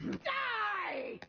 Die!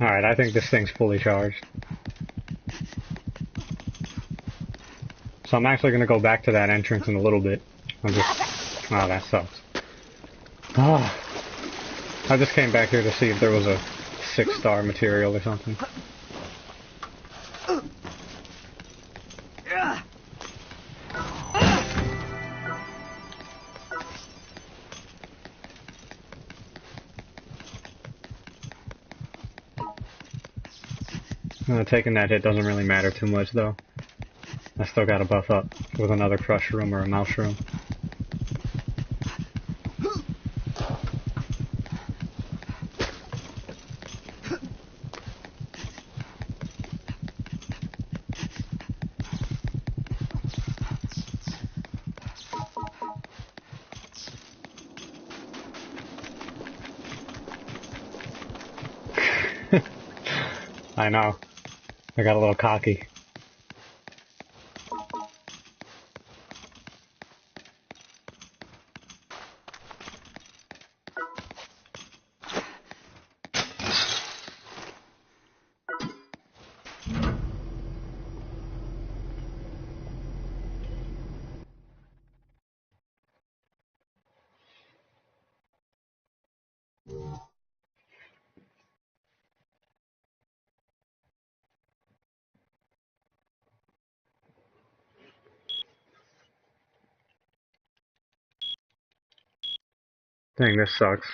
Alright, I think this thing's fully charged. So I'm actually gonna go back to that entrance in a little bit. I'm just... Oh, that sucks. Ah. I just came back here to see if there was a 6-star material or something. Taking that hit doesn't really matter too much, though. I still gotta buff up with another crush room or a mouse room. I know. I got a little cocky. Dang, this sucks.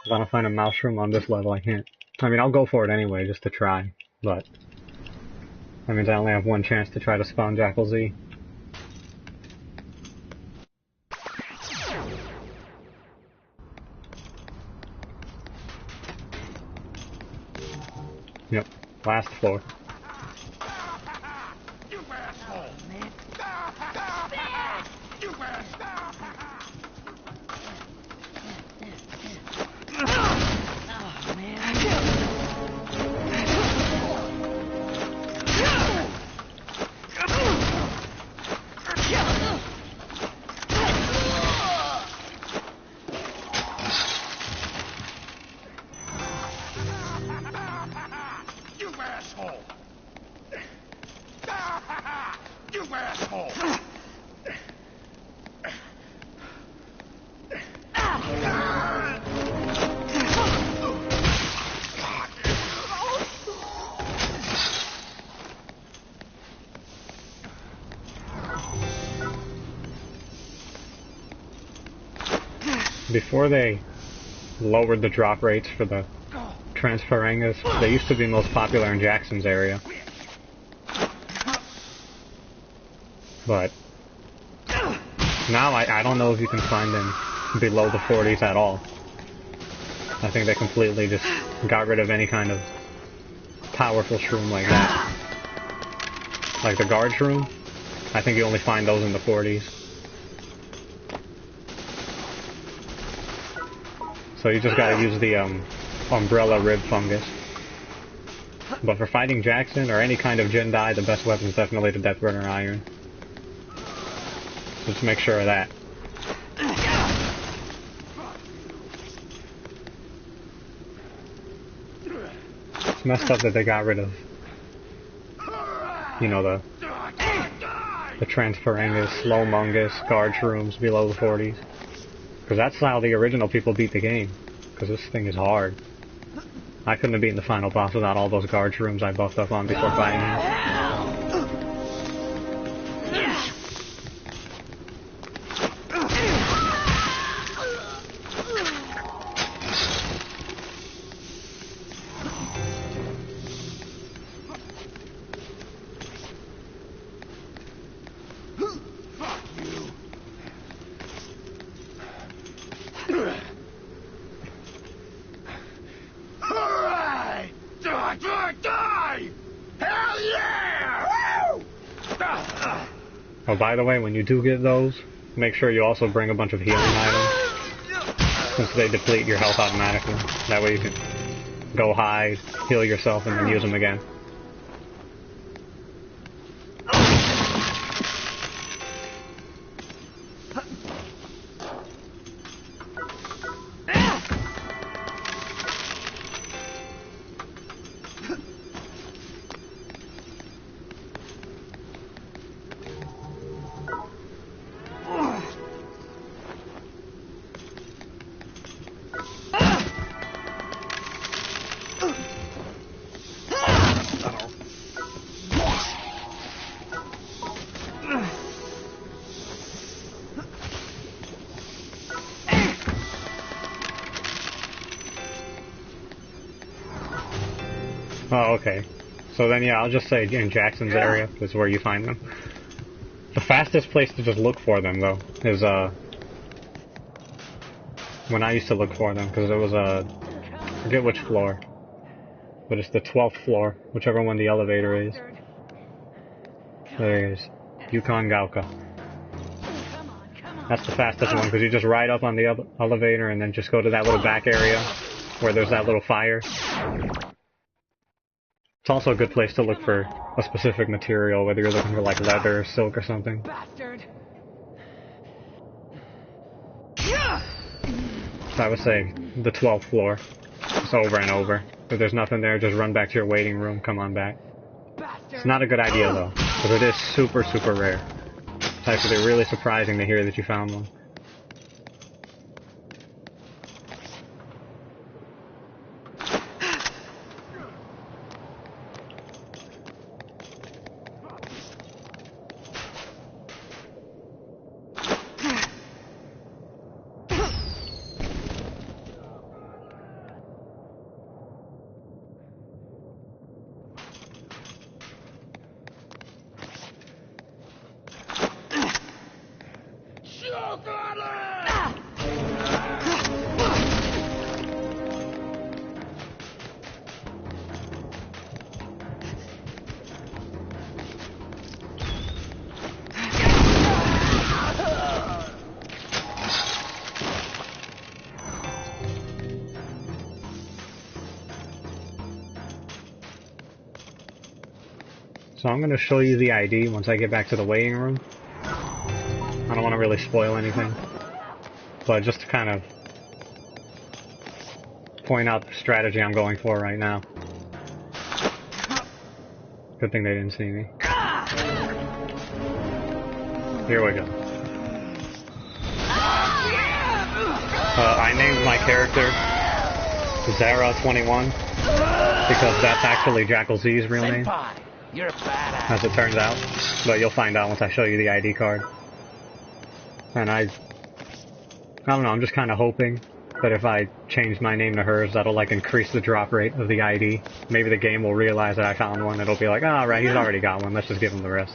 If I don't find a mouse room on this level, I can't. I mean, I'll go for it anyway, just to try. But that means I only have one chance to try to spawn Jackal Z. Yep, last floor. You asshole, man. You asshole. Oh, man. You asshole. You asshole. Before they lowered the drop rates for the Transferengas, they used to be most popular in Jackson's area. But now I don't know if you can find them below the 40s at all. I think they completely just got rid of any kind of powerful shroom like that. Like the guard shroom, I think you only find those in the 40s. So you just gotta use the umbrella rib fungus. But for fighting Jackson or any kind of Jedi, the best weapon is definitely the Deathbringer Iron. Just make sure of that. It's messed up that they got rid of, you know, the Transferengas, Slowmungus, guard shrooms below the 40s. Because that's how the original people beat the game. Because this thing is hard. I couldn't have beaten the final boss without all those guard shrooms I buffed up on before fighting him. Oh, by the way, when you do get those, make sure you also bring a bunch of healing items, since they deplete your health automatically. That way you can go high, heal yourself, and then use them again. Oh, okay. So then, yeah, I'll just say in Jackson's area is where you find them. The fastest place to just look for them, though, is, when I used to look for them, because it was, I forget which floor. But it's the 12th floor, whichever one the elevator is. There it is. Yukon Gauka. That's the fastest one, because you just ride up on the elevator and then just go to that little back area where there's that little fire. It's also a good place to look for a specific material, whether you're looking for like leather or silk or something. Bastard. So I would say the 12th floor. It's over and over. If there's nothing there, just run back to your waiting room, come on back. It's not a good idea though, because it is super, super rare. It's actually really surprising to hear that you found one. So I'm going to show you the ID once I get back to the waiting room. I don't want to really spoil anything, but just to kind of point out the strategy I'm going for right now. Good thing they didn't see me. Here we go. I named my character Zara21 because that's actually Jackal Z's real name. You're a badass. As it turns out, but you'll find out once I show you the ID card. And I don't know, I'm just kind of hoping that if I change my name to hers, that'll like increase the drop rate of the ID. Maybe the game will realize that I found one, it'll be like, ah, right, he's already got one, let's just give him the rest.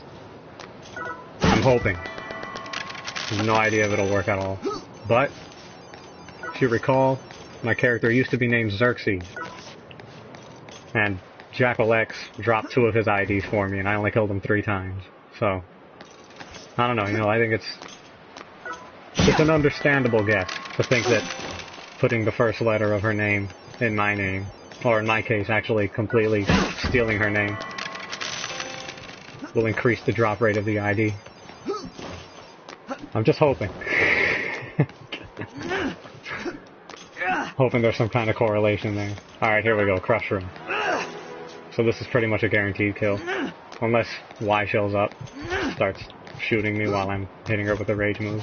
I'm hoping. I have no idea if it'll work at all. But, if you recall, my character used to be named Xerxes. And Jackal X dropped 2 of his IDs for me, and I only killed him 3 times. So, I don't know, you know, I think it's an understandable guess to think that putting the first letter of her name in my name, or in my case, actually completely stealing her name, will increase the drop rate of the ID. I'm just hoping. Hoping there's some kind of correlation there. Alright, here we go, Crush Room. So this is pretty much a guaranteed kill. Unless Y shows up, starts shooting me while I'm hitting her with a rage move.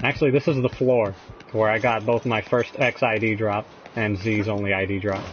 Actually, this is the floor where I got both my first X ID drop and Z's only ID drop.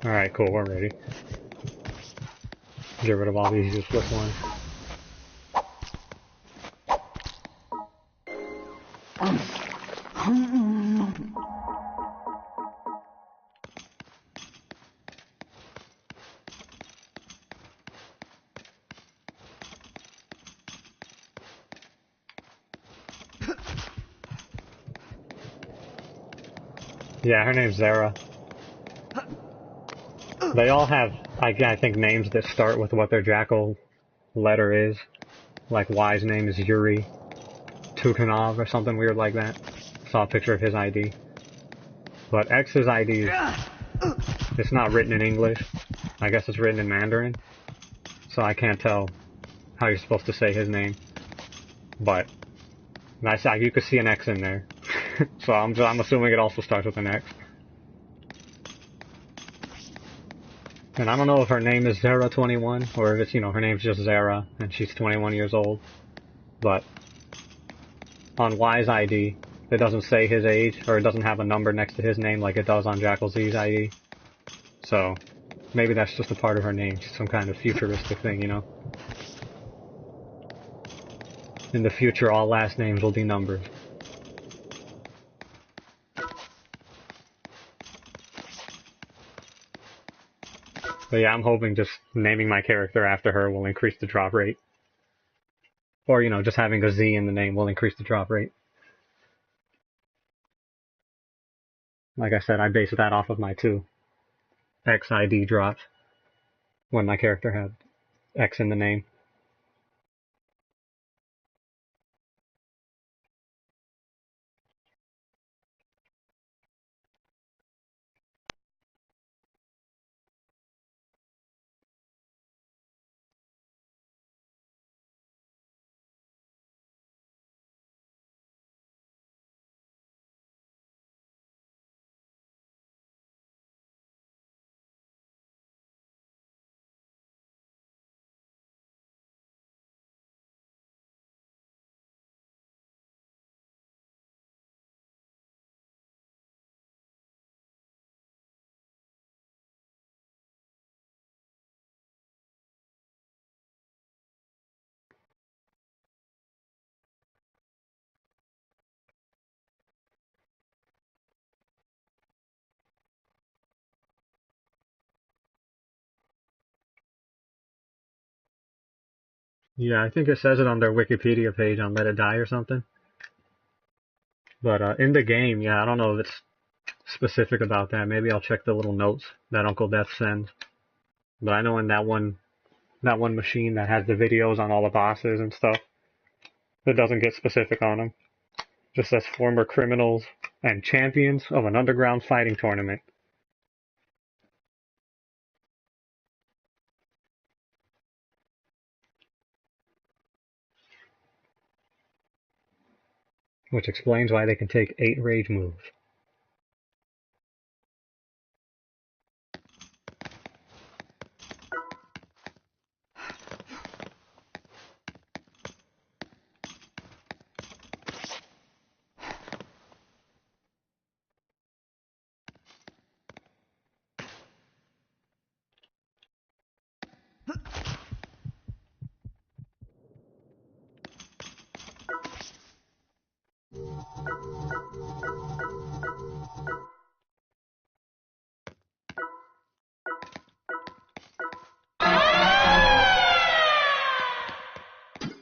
Alright, cool, we're ready. Get rid of all these useless ones. Yeah, her name's Zara. They all have, I think, names that start with what their Jackal letter is. Like Y's name is Yuri Tukanov or something weird like that. Saw a picture of his ID. But X's ID is, it's not written in English. I guess it's written in Mandarin, so I can't tell how you're supposed to say his name. But you could see an X in there, so I'm assuming it also starts with an X. And I don't know if her name is Zara21 or if it's, you know, her name's just Zara and she's 21 years old. But on Y's ID, it doesn't say his age, or it doesn't have a number next to his name like it does on Jackal Z's ID. So maybe that's just a part of her name, some kind of futuristic thing, you know? In the future, all last names will be numbered. But yeah, I'm hoping just naming my character after her will increase the drop rate. Or, you know, just having a Z in the name will increase the drop rate. Like I said, I based that off of my 2 X ID drops when my character had X in the name. Yeah, I think it says it on their Wikipedia page on Let It Die or something. But in the game, yeah, I don't know if it's specific about that. Maybe I'll check the little notes that Uncle Death sends. But I know in that one machine that has the videos on all the bosses and stuff, it doesn't get specific on them. Just says former criminals and champions of an underground fighting tournament. Which explains why they can take 8 rage moves.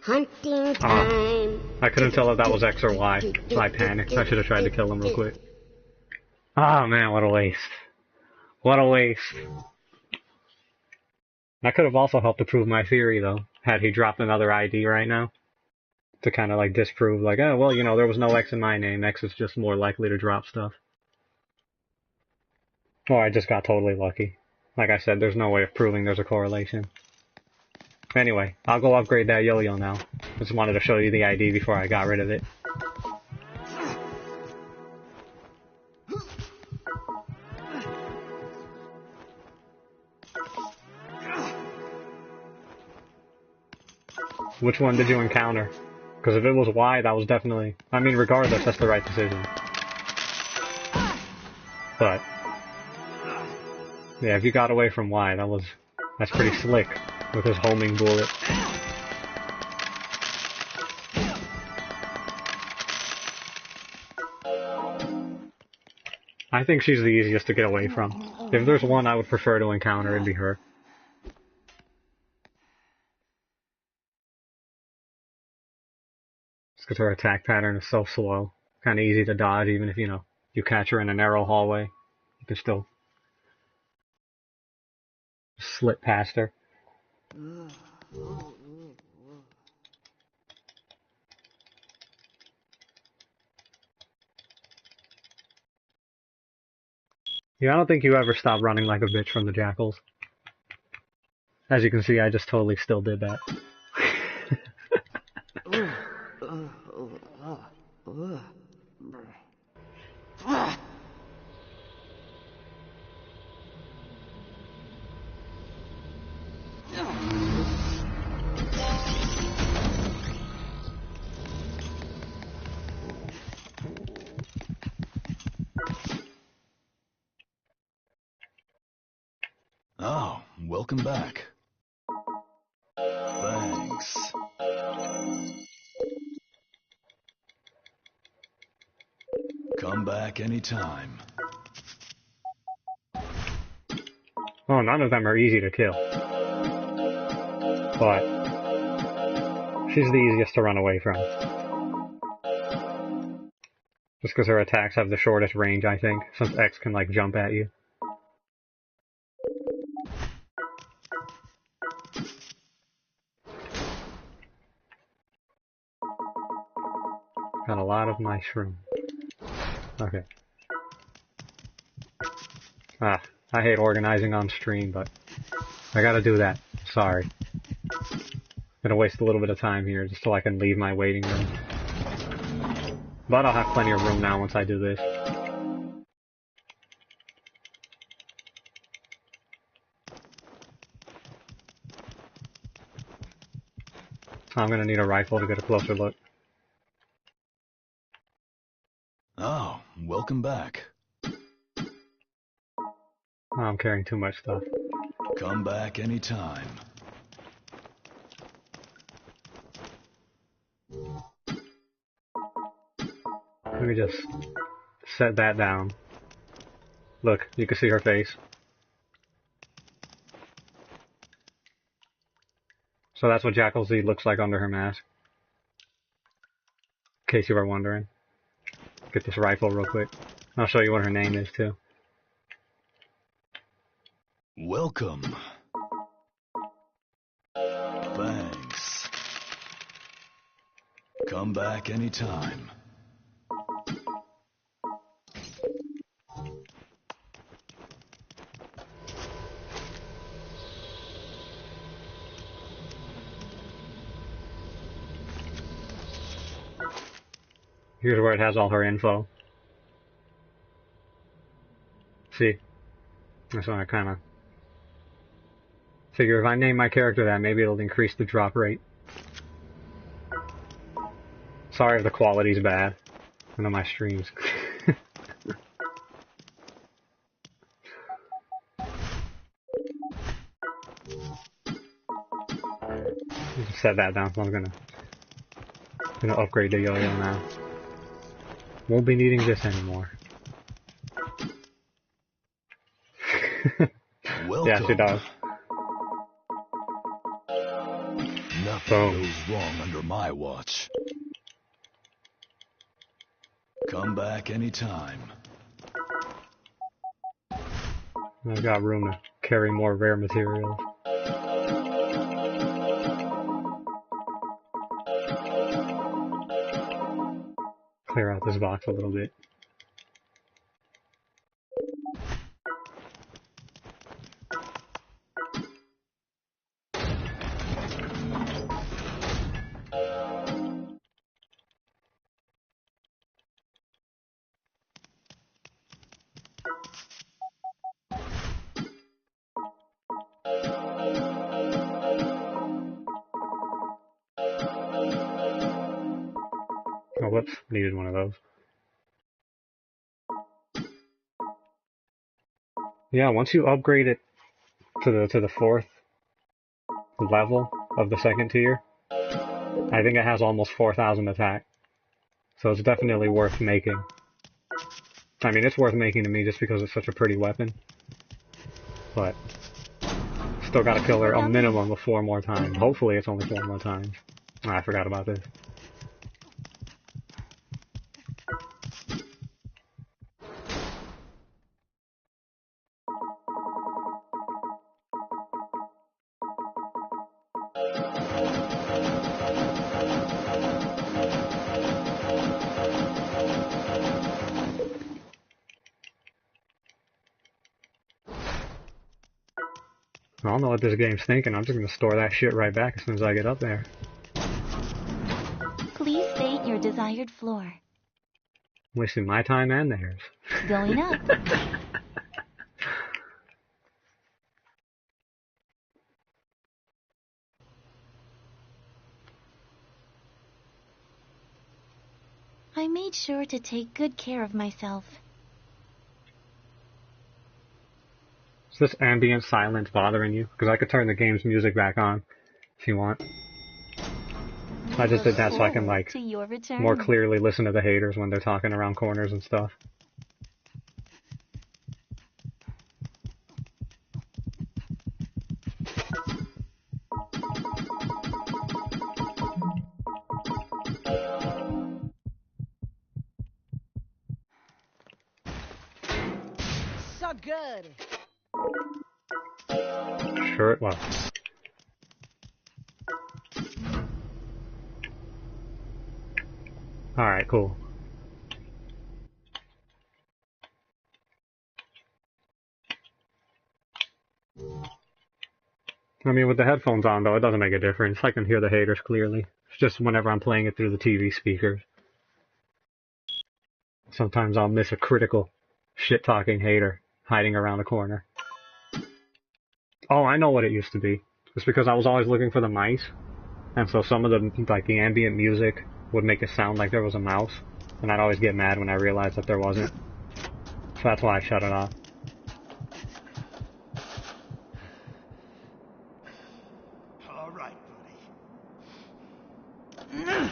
Hunting time. I couldn't tell if that was X or Y, so I panicked. I should have tried to kill him real quick. Ah, man, what a waste. What a waste. That could have also helped to prove my theory, though, had he dropped another ID right now. To kind of, like, disprove, like, oh, well, you know, there was no X in my name. X is just more likely to drop stuff. Or I just got totally lucky. Like I said, there's no way of proving there's a correlation. Anyway, I'll go upgrade that yo-yo now. Just wanted to show you the ID before I got rid of it. Which one did you encounter? Because if it was Y, that was definitely... I mean, regardless, that's the right decision. But... yeah, if you got away from Y, that's pretty slick. With his homing bullet. I think she's the easiest to get away from. If there's one I would prefer to encounter, it'd be her. Just because her attack pattern is so slow. Kind of easy to dodge, even if, you know, you catch her in a narrow hallway. You can still slip past her. Yeah, I don't think you ever stop running like a bitch from the jackals. As you can see, I just totally still did that. Oh, welcome back. Thanks. Come back anytime. Well, none of them are easy to kill. But she's the easiest to run away from. Just because her attacks have the shortest range, I think, since X can, like, jump at you. Got a lot of mushroom. Okay. Ah, I hate organizing on stream, but I gotta do that. Sorry. Gonna waste a little bit of time here just so I can leave my waiting room. But I'll have plenty of room now once I do this. I'm gonna need a rifle to get a closer look. Oh, welcome back. Oh, I'm carrying too much stuff. Come back anytime. Let me just set that down. Look, you can see her face. So that's what Jackal Z looks like under her mask. In case you were wondering. Get this rifle real quick. I'll show you what her name is too. Welcome. Thanks. Come back anytime. Here's where it has all her info. See? That's why I kinda figure if I name my character that, maybe it'll increase the drop rate. Sorry if the quality's bad. I know my streams. Set that down, so I'm gonna upgrade the yo-yo now. Won't be needing this anymore. Yeah, she does. Nothing goes wrong under my watch. Come back anytime. I've got room to carry more rare materials. Clear out this box a little bit. Oh, whoops, needed one of those. Yeah, once you upgrade it to the 4th level of the 2nd tier, I think it has almost 4,000 attack. So it's definitely worth making. I mean, it's worth making to me just because it's such a pretty weapon. But still gotta kill her a minimum of 4 more times. Hopefully it's only 4 more times. Oh, I forgot about this. I don't know what this game's thinking. I'm just gonna store that shit right back as soon as I get up there. Please state your desired floor. Wasting my time and theirs. Going up. I made sure to take good care of myself. Is this ambient silence bothering you? Because I could turn the game's music back on if you want. I just did that so I can, like, To your return. more clearly listen to the haters when they're talking around corners and stuff. So good. Sure it was. Alright, cool. I mean, with the headphones on, though, it doesn't make a difference. I can hear the haters clearly. It's just whenever I'm playing it through the TV speakers. Sometimes I'll miss a critical, shit-talking hater hiding around a corner. Oh, I know what it used to be. It's because I was always looking for the mice, and so some of the, like, the ambient music would make it sound like there was a mouse, and I'd always get mad when I realized that there wasn't. So that's why I shut it off. All right, buddy.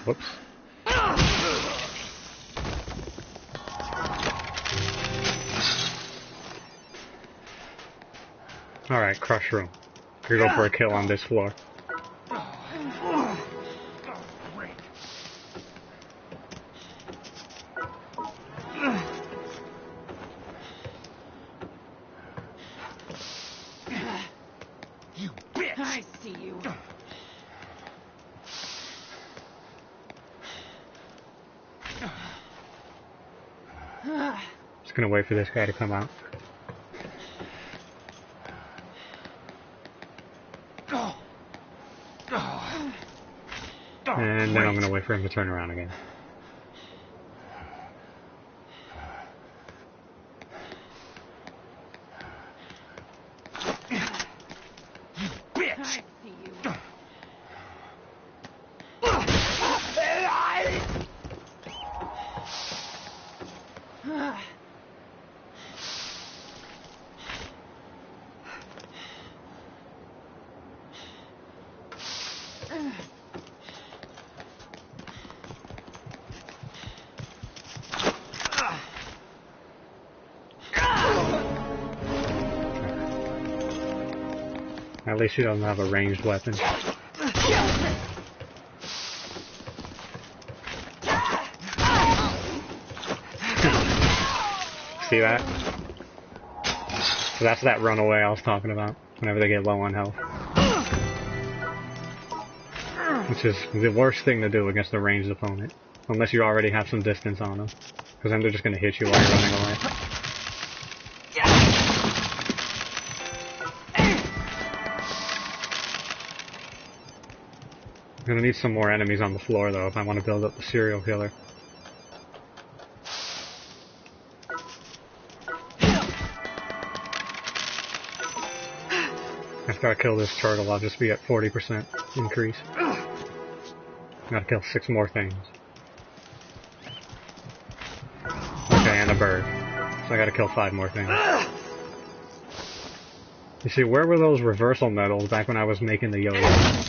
Whoops. Alright, crush room. We're gonna go for a kill on this floor. Great. You bitch! I see you. Just gonna wait for this guy to come out. And then I'm gonna wait for him to turn around again. Bitch! I see you. At least she doesn't have a ranged weapon. See that? So that's that runaway I was talking about, whenever they get low on health. Which is the worst thing to do against a ranged opponent. Unless you already have some distance on them. Because then they're just going to hit you while you're running away. I'm going to need some more enemies on the floor, though, if I want to build up the serial killer. After I kill this turtle, I'll just be at 40% increase. Gotta kill 6 more things. Okay, and a bird. So I gotta kill 5 more things. You see, where were those reversal medals back when I was making the yo-yo?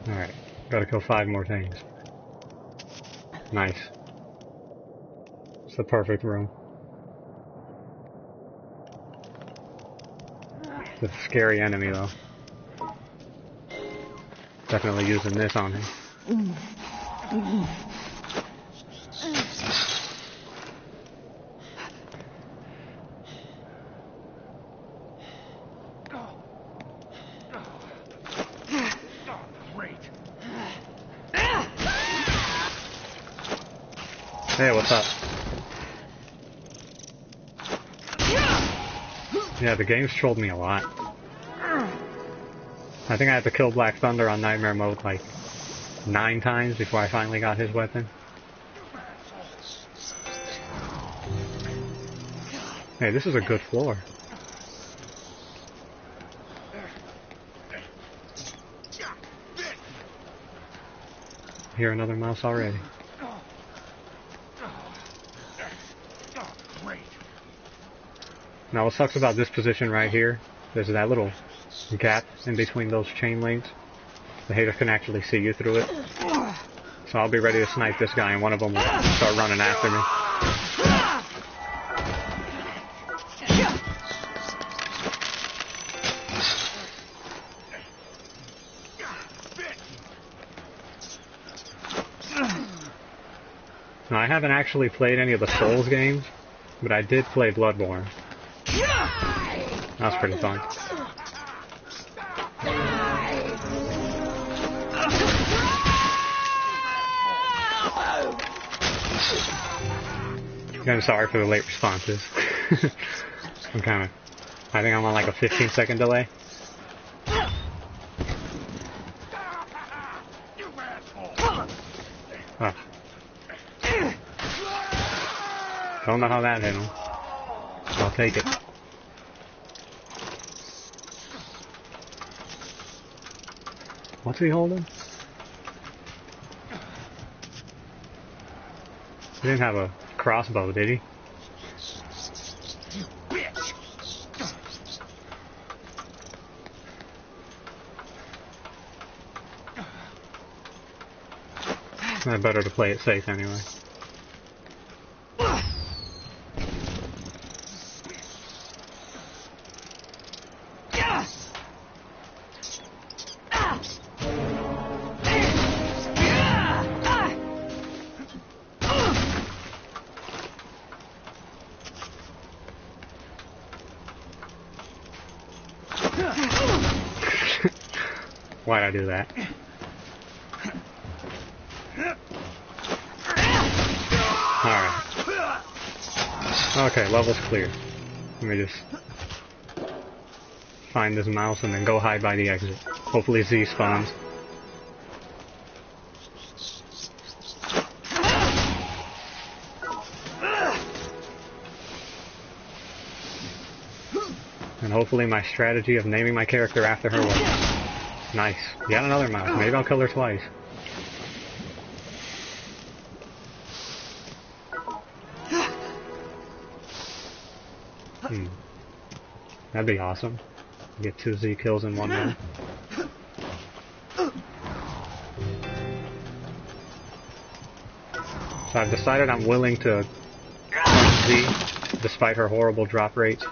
Alright, gotta kill 5 more things. Nice. It's the perfect room. It's a scary enemy though. Definitely using this on him. Hey, what's up? Yeah, the game's trolled me a lot. I think I had to kill Black Thunder on Nightmare Mode like 9 times before I finally got his weapon. Hey, this is a good floor. Hear another mouse already. Now what sucks about this position right here, there's that little gap in between those chain links. The hater can actually see you through it. So I'll be ready to snipe this guy and one of them will start running after me. Now I haven't actually played any of the Souls games, but I did play Bloodborne. That was pretty fun. I'm sorry for the late responses. I think I'm on like a 15-second delay. Oh. Don't know how that hit him. I'll take it. What's he holding? He didn't have a crossbow, did he? Better to play it safe anyway. Why'd I do that? Alright. Okay, level's clear. Let me just find this mouse and then go hide by the exit. Hopefully Z spawns. And hopefully my strategy of naming my character after her works. Nice. Yet another mouse. Maybe I'll kill her twice. That'd be awesome. Get 2 Z kills in one round. So I've decided I'm willing to hunt Z, despite her horrible drop rates,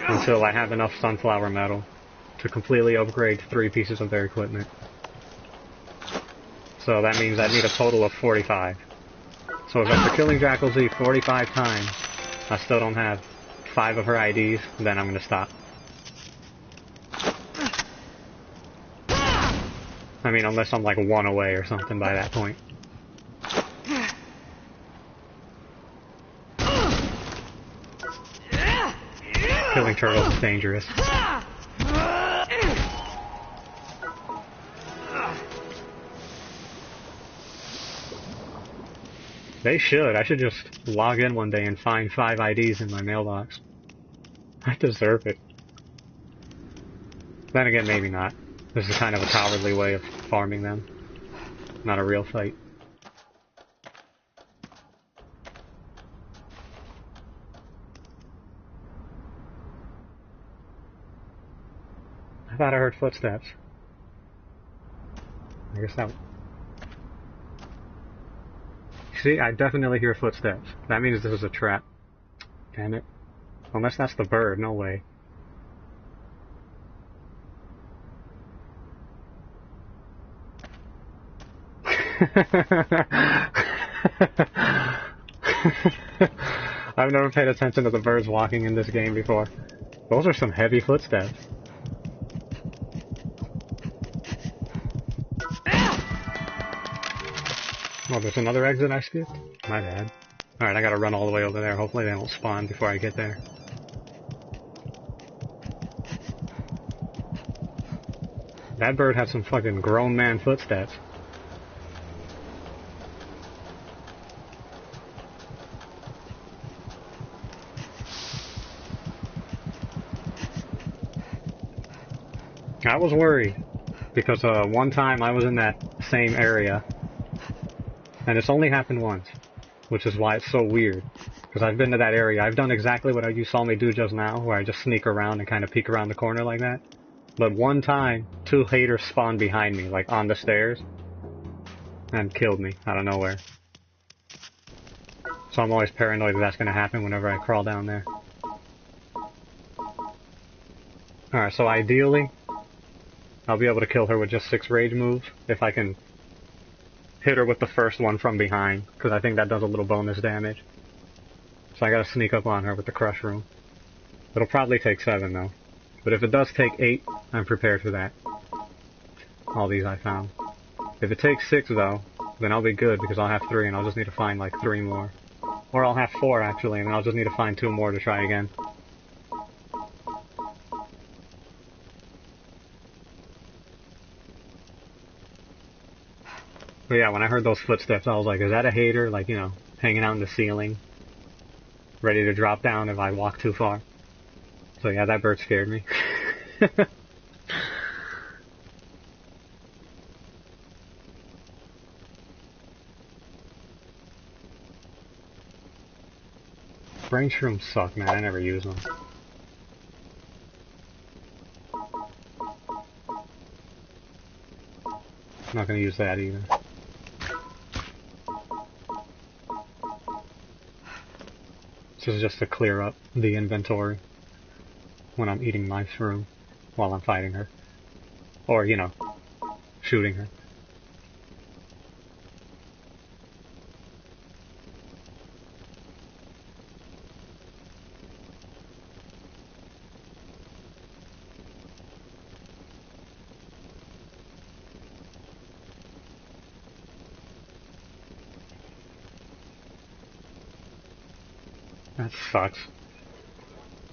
until I have enough sunflower metal to completely upgrade 3 pieces of their equipment. So that means I need a total of 45. So if after killing Jackal Z 45 times, I still don't have 5 of her IDs, then I'm gonna stop. I mean, unless I'm like 1 away or something by that point. Killing turtles is dangerous. They should. I should just log in one day and find 5 IDs in my mailbox. I deserve it. Then again, maybe not. This is kind of a cowardly way of farming them. Not a real fight. I thought I heard footsteps. I guess that... See, I definitely hear footsteps. That means this is a trap. Damn it. Unless that's the bird, no way. I've never paid attention to the birds walking in this game before. Those are some heavy footsteps. Oh, there's another exit I skipped? My bad. Alright, I gotta run all the way over there. Hopefully they don't spawn before I get there. That bird had some fucking grown man footsteps. I was worried, because one time I was in that same area, and it's only happened once, which is why it's so weird, because I've been to that area. I've done exactly what you saw me do just now, where I just sneak around and kind of peek around the corner like that. But one time, 2 haters spawned behind me, like on the stairs, and killed me out of nowhere. So I'm always paranoid that that's going to happen whenever I crawl down there. Alright, so ideally, I'll be able to kill her with just 6 rage moves, if I can hit her with the first one from behind, because I think that does a little bonus damage. So I gotta sneak up on her with the crush room. It'll probably take 7 though. But if it does take 8, I'm prepared for that. All these I found. If it takes 6 though, then I'll be good, because I'll have 3 and I'll just need to find like 3 more. Or I'll have 4 actually, and then I'll just need to find 2 more to try again. But yeah, when I heard those footsteps, I was like, is that a hater? Like, you know, hanging out in the ceiling, ready to drop down if I walk too far. So yeah, that bird scared me. Brain shrooms suck, man. I never use them. I'm not gonna use that either. This is just to clear up the inventory when I'm eating my shroom while I'm fighting her. Or, you know, shooting her. That sucks.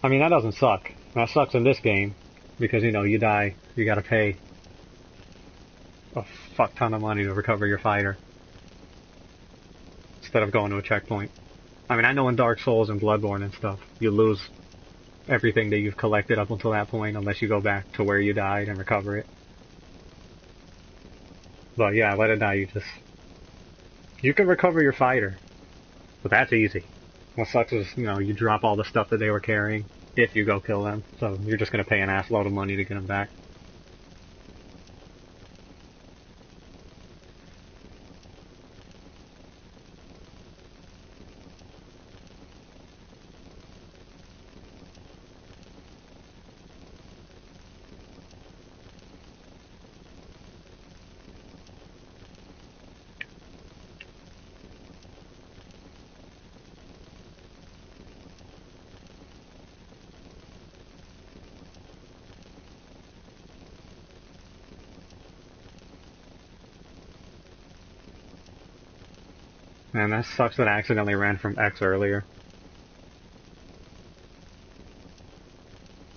I mean, that doesn't suck. That sucks in this game, because, you know, you die, you gotta pay a fuck ton of money to recover your fighter, instead of going to a checkpoint. I mean, I know in Dark Souls and Bloodborne and stuff, you lose everything that you've collected up until that point, unless you go back to where you died and recover it. But yeah, Let It Die, you can recover your fighter, but that's easy. What sucks is, you know, you drop all the stuff that they were carrying if you go kill them, so you're just gonna pay an ass load of money to get them back. Man, that sucks that I accidentally ran from X earlier.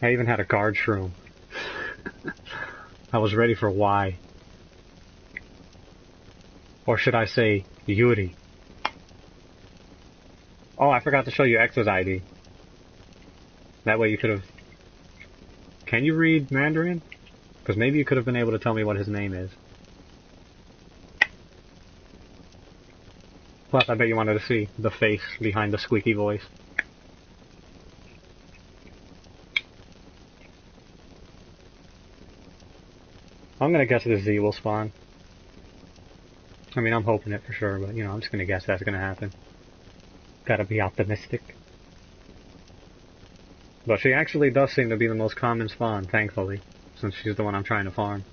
I even had a guard shroom. I was ready for Y. Or should I say, Yuri. Oh, I forgot to show you X's ID. That way you could have... Can you read Mandarin? Because maybe you could have been able to tell me what his name is. Plus, I bet you wanted to see the face behind the squeaky voice. I'm gonna guess the Z will spawn. I mean, I'm hoping it for sure, but, you know, I'm just gonna guess that's gonna happen. Gotta be optimistic. But she actually does seem to be the most common spawn, thankfully, since she's the one I'm trying to farm.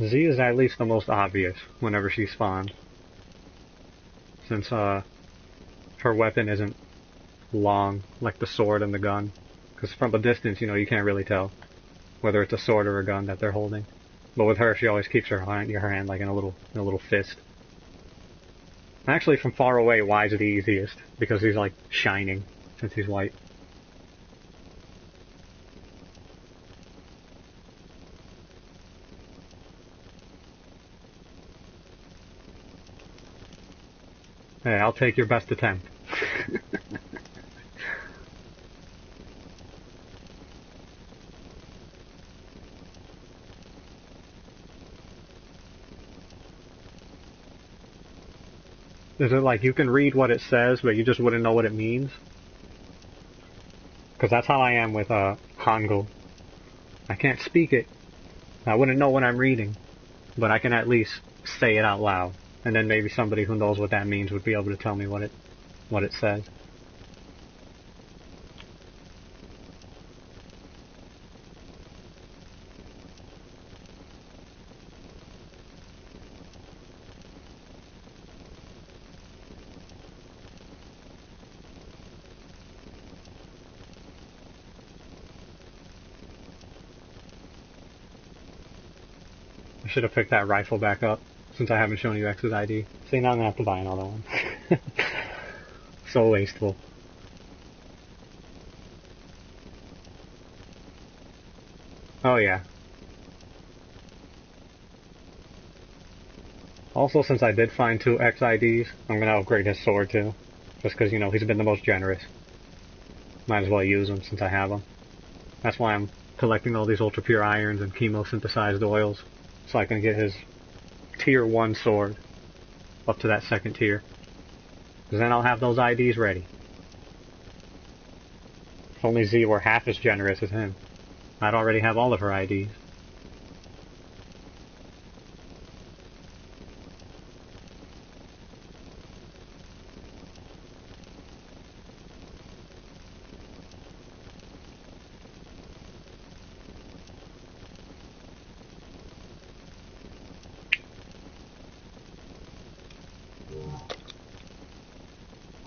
Z is at least the most obvious whenever she spawns, since her weapon isn't long like the sword and the gun, because from a distance, you know, you can't really tell whether it's a sword or a gun that they're holding. But with her, she always keeps her hand like in a little fist. Actually, from far away, Y's the easiest because he's like shining since he's white. Hey, I'll take your best attempt. Is it like you can read what it says, but you just wouldn't know what it means? Because that's how I am with Hangul. I can't speak it. I wouldn't know what I'm reading, but I can at least say it out loud. And then maybe somebody who knows what that means would be able to tell me what it says. I should have picked that rifle back up, since I haven't shown you X's ID. See, now I'm gonna have to buy another one. So wasteful. Oh yeah. Also, since I did find 2 X IDs, I'm gonna upgrade his sword too. Just because, you know, he's been the most generous. Might as well use him since I have him. That's why I'm collecting all these ultra pure irons and chemo-synthesized oils, so I can get his tier 1 sword up to that 2nd tier. Because then I'll have those IDs ready. If only Z were half as generous as him, I'd already have all of her IDs.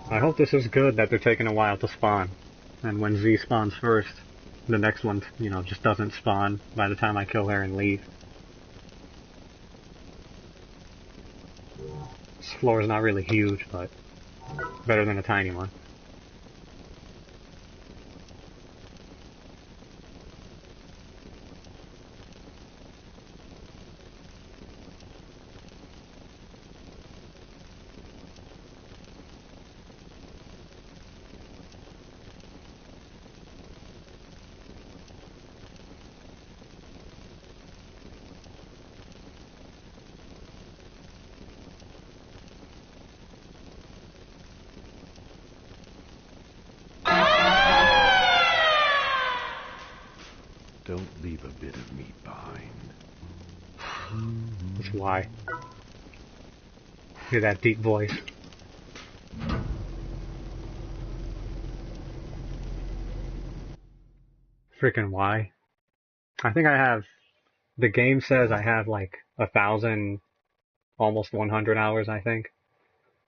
I hope this is good that they're taking a while to spawn. And when Z spawns first, the next one, you know, just doesn't spawn by the time I kill her and leave. This floor is not really huge, but better than a tiny one. Don't leave a bit of meat behind. That's why. Hear that deep voice. Freaking why? I think I have, the game says I have like 1,000, almost 100 hours, I think.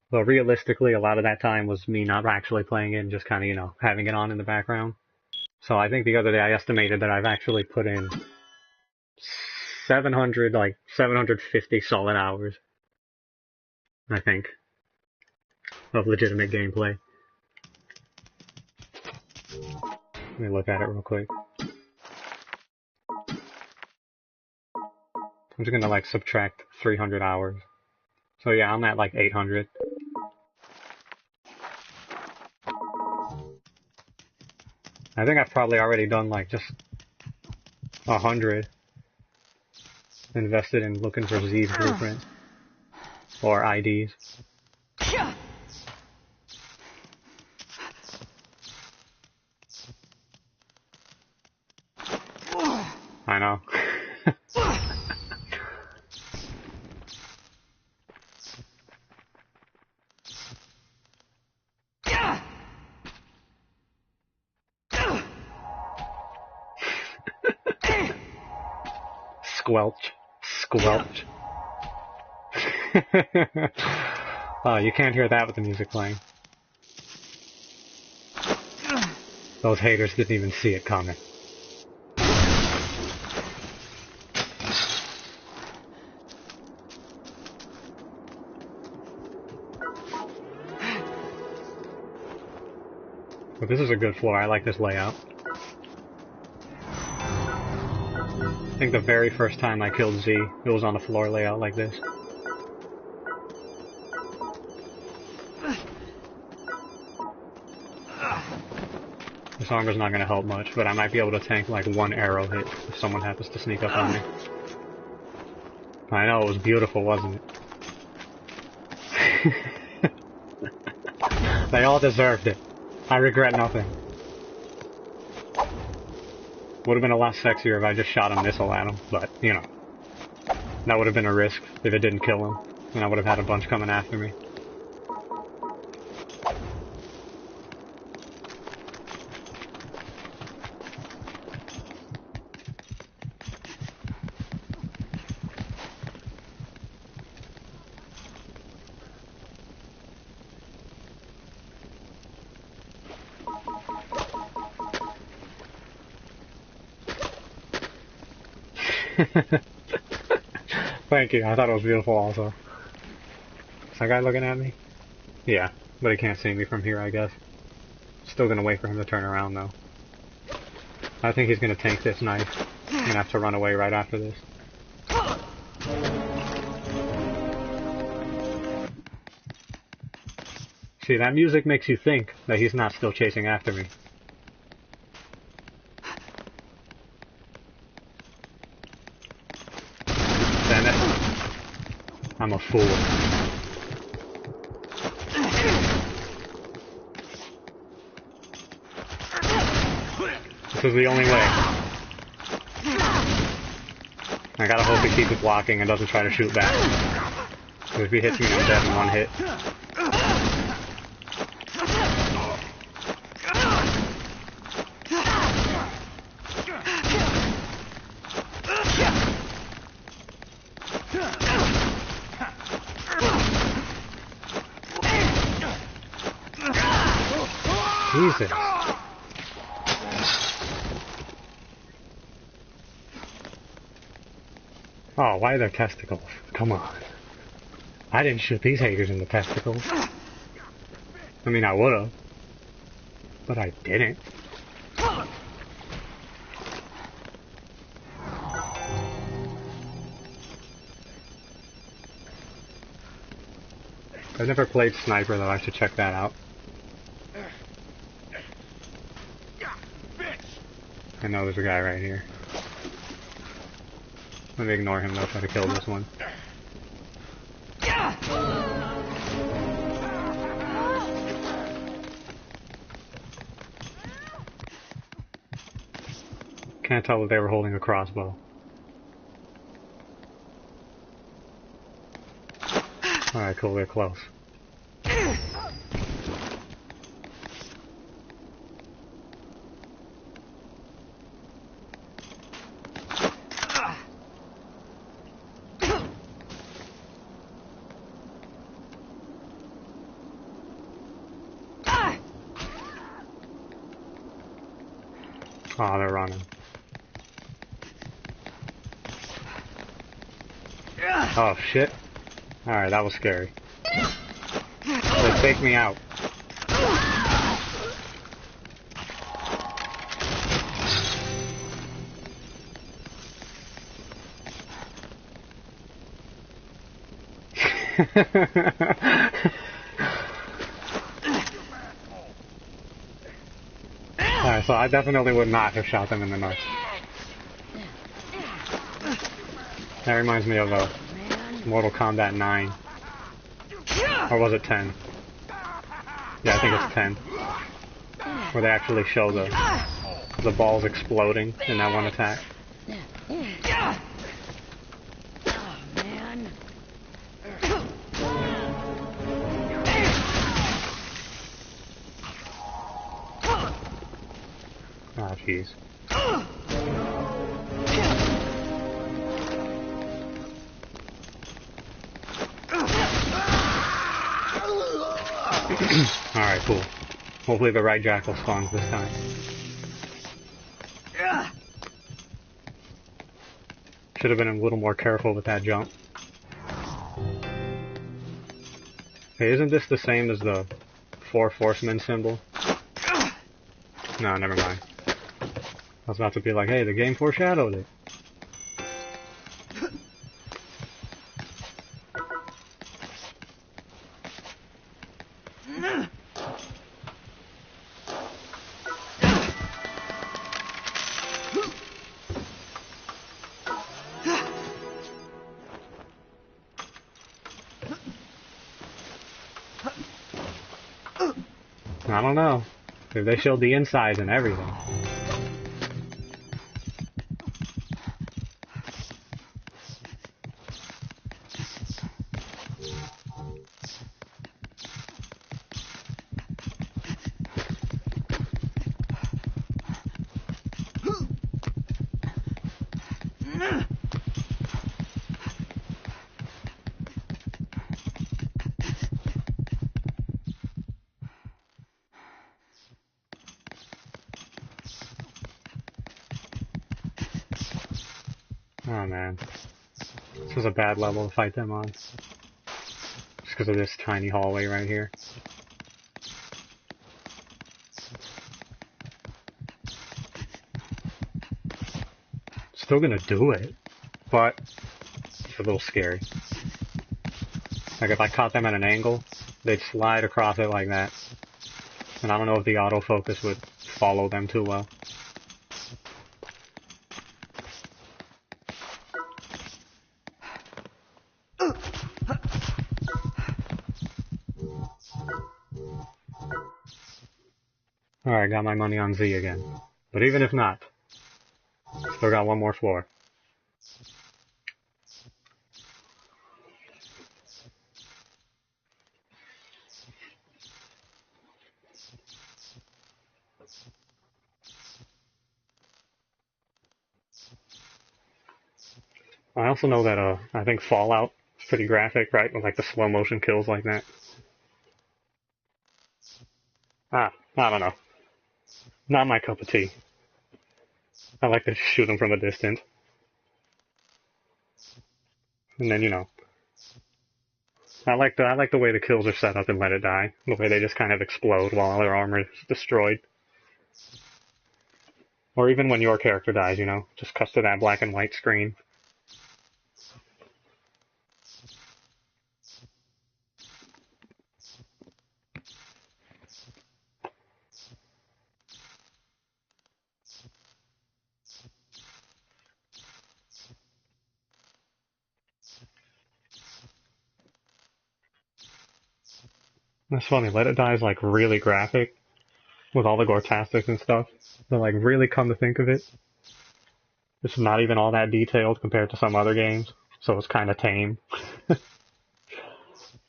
But realistically, a lot of that time was me not actually playing it and just kind of, you know, having it on in the background. So I think the other day I estimated that I've actually put in 700, like 750 solid hours, I think, of legitimate gameplay. Let me look at it real quick. I'm just gonna like subtract 300 hours. So yeah, I'm at like 800. I think I've probably already done like just 100 invested in looking for Z's blueprint or IDs. I know. Squelch. Squelch. Oh, you can't hear that with the music playing. Those haters didn't even see it coming. But this is a good floor. I like this layout. I think the very first time I killed Z, it was on a floor layout like this. This armor's not going to help much, but I might be able to tank like one arrow hit if someone happens to sneak up on me. I know, it was beautiful, wasn't it? They all deserved it. I regret nothing. Would have been a lot sexier if I just shot a missile at him, but, you know. That would have been a risk if it didn't kill him, and I would have had a bunch coming after me. Thank you, I thought it was beautiful also. Is that guy looking at me? Yeah, but he can't see me from here, I guess. Still gonna wait for him to turn around though. I think he's gonna tank this knife. I'm gonna have to run away right after this. See, that music makes you think that he's not still chasing after me. Damn it. I'm a fool. This is the only way. I gotta hope he keeps blocking and doesn't try to shoot back. Because if he hits me, I'm dead in one hit. Jesus. Oh, why are there testicles? Come on. I didn't shoot these haters in the testicles. I mean, I would've. But I didn't. I've never played Sniper though, I should check that out. I know there's a guy right here. Let me ignore him though, try to kill this one. Can't tell if they were holding a crossbow. Alright, cool, they're close. Oh, they're running. Oh, shit. Alright, that was scary. They take me out. Alright, Alright, so I definitely would not have shot them in the nuts. That reminds me of Mortal Kombat 9. Or was it 10? Yeah, I think it's 10. Where they actually show the balls exploding in that one attack. Ah, jeez. Alright, cool. Hopefully the right Jackal spawns this time. Should have been a little more careful with that jump. Hey, isn't this the same as the Four Horsemen symbol? No, never mind. I was about to be like, hey, the game foreshadowed it. I don't know. If they showed the insides and everything. Oh man. This was a bad level to fight them on. Just because of this tiny hallway right here. Still gonna do it, but it's a little scary. Like if I caught them at an angle, they'd slide across it like that. And I don't know if the autofocus would follow them too well. Alright, got my money on Z again. But even if not, still got one more floor. I also know that, I think Fallout is pretty graphic, right? With like the slow motion kills like that. I don't know. Not my cup of tea. I like to shoot them from a distance. And then, I like the way the kills are set up and Let It Die. The way they just kind of explode while their armor is destroyed. Or even when your character dies, just cuts to that black and white screen. That's funny, Let It Die is like really graphic with all the gore-tastics and stuff. But like really come to think of it, it's not even all that detailed compared to some other games, so it's kind of tame. It's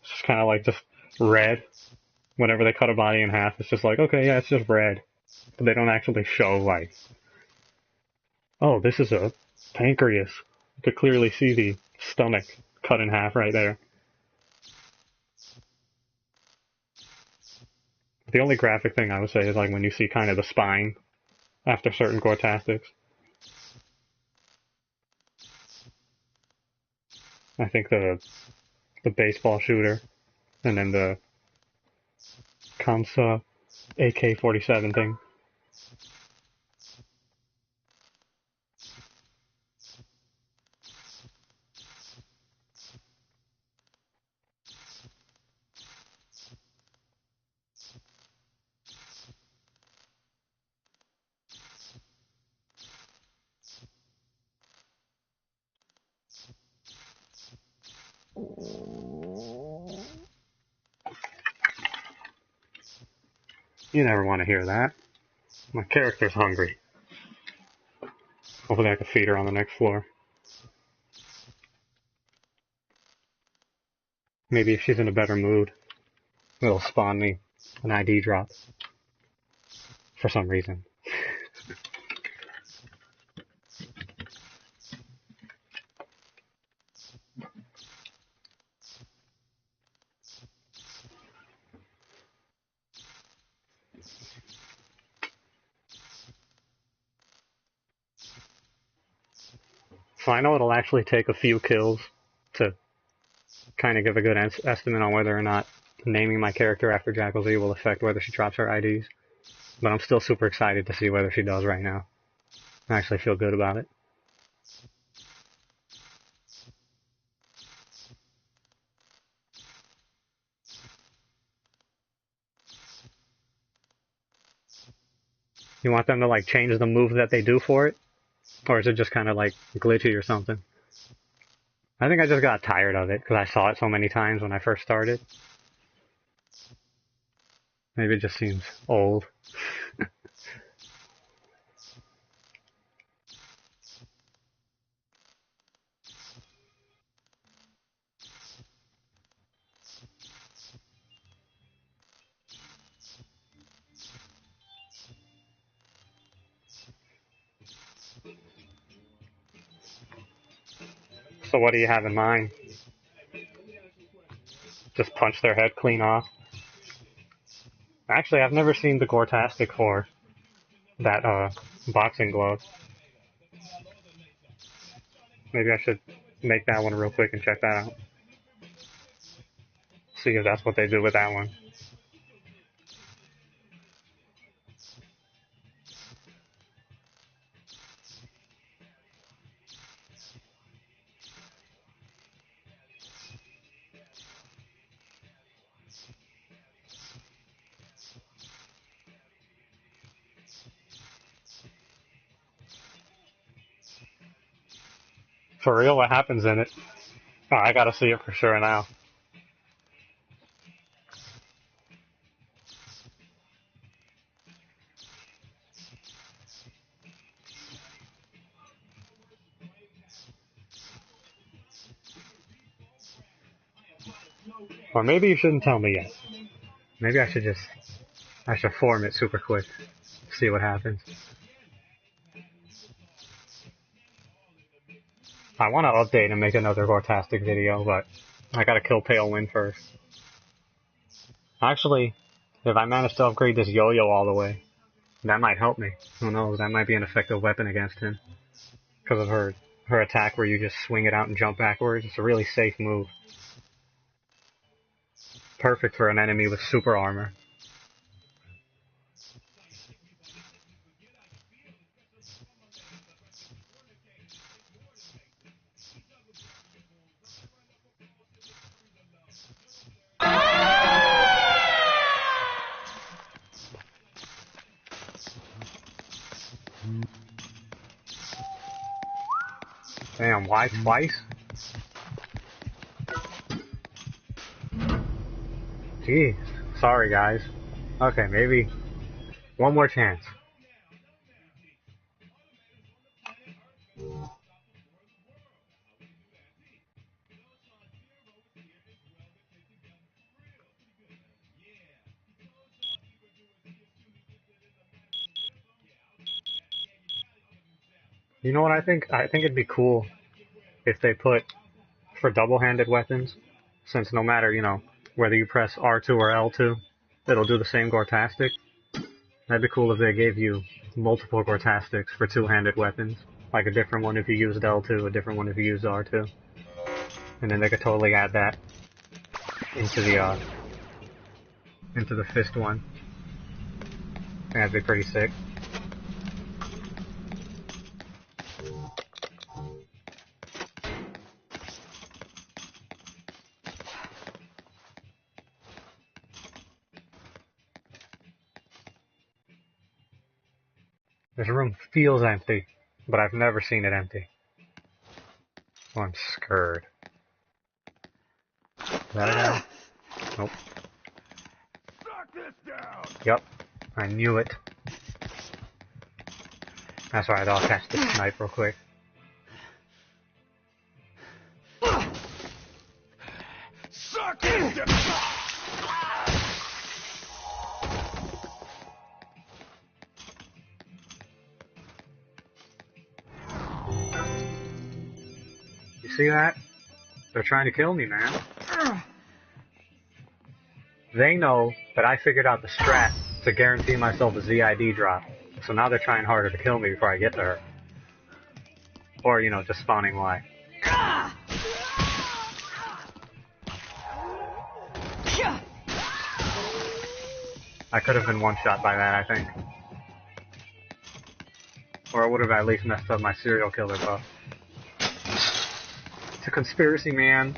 just kind of like just red. Whenever they cut a body in half, it's just like, okay, yeah, it's just red. But they don't actually show like, oh, this is a pancreas. You could clearly see the stomach cut in half right there. The only graphic thing I would say is like when you see kind of the spine after certain gore-tastics. I think the baseball shooter and then the Kamsa AK-47 thing. You never want to hear that. My character's hungry. Hopefully I can feed her on the next floor. Maybe if she's in a better mood, it'll spawn me an ID drop. For some reason. So I know it'll actually take a few kills to kind of give a good estimate on whether or not naming my character after Jackal Z will affect whether she drops her IDs. But I'm still super excited to see whether she does right now. I actually feel good about it. You want them to like change the move that they do for it? Or is it just kind of like glitchy or something? I think I just got tired of it because I saw it so many times when I first started. Maybe it just seems old. So what do you have in mind? Just punch their head clean off? Actually, I've never seen the Gortastic for that boxing glove. Maybe I should make that one real quick and check that out. See if that's what they do with that one. For real, what happens in it? Oh, I gotta see it for sure now. Or maybe you shouldn't tell me yet. Maybe I should form it super quick. See what happens. I want to update and make another Gortastic video, but I gotta kill Pale Wind first. Actually, if I manage to upgrade this Yo-Yo all the way, that might help me. Who knows, that might be an effective weapon against him. Because of her attack where you just swing it out and jump backwards. It's a really safe move. Perfect for an enemy with super armor. Damn, why twice? Jeez. Sorry, guys. Okay, maybe one more chance. You know what I think? I think it'd be cool if they put, for double-handed weapons, since no matter, whether you press R2 or L2, it'll do the same Gortastic. That'd be cool if they gave you multiple Gortastics for two-handed weapons. Like a different one if you used L2, a different one if you used R2. And then they could totally add that into the fist one. That'd be pretty sick. This room feels empty, but I've never seen it empty. Oh, I'm scared. Is that a guy? Nope. Knock this down. Yep. I knew it. That's right, I'll catch this snipe real quick. Suck it! You see that? They're trying to kill me, man. They know that I figured out the strat to guarantee myself a ZID drop. So now they're trying harder to kill me before I get to her. Or, you know, just spawning Y. I could have been one-shot by that, I think. Or it would have at least messed up my serial killer buff. It's a conspiracy, man.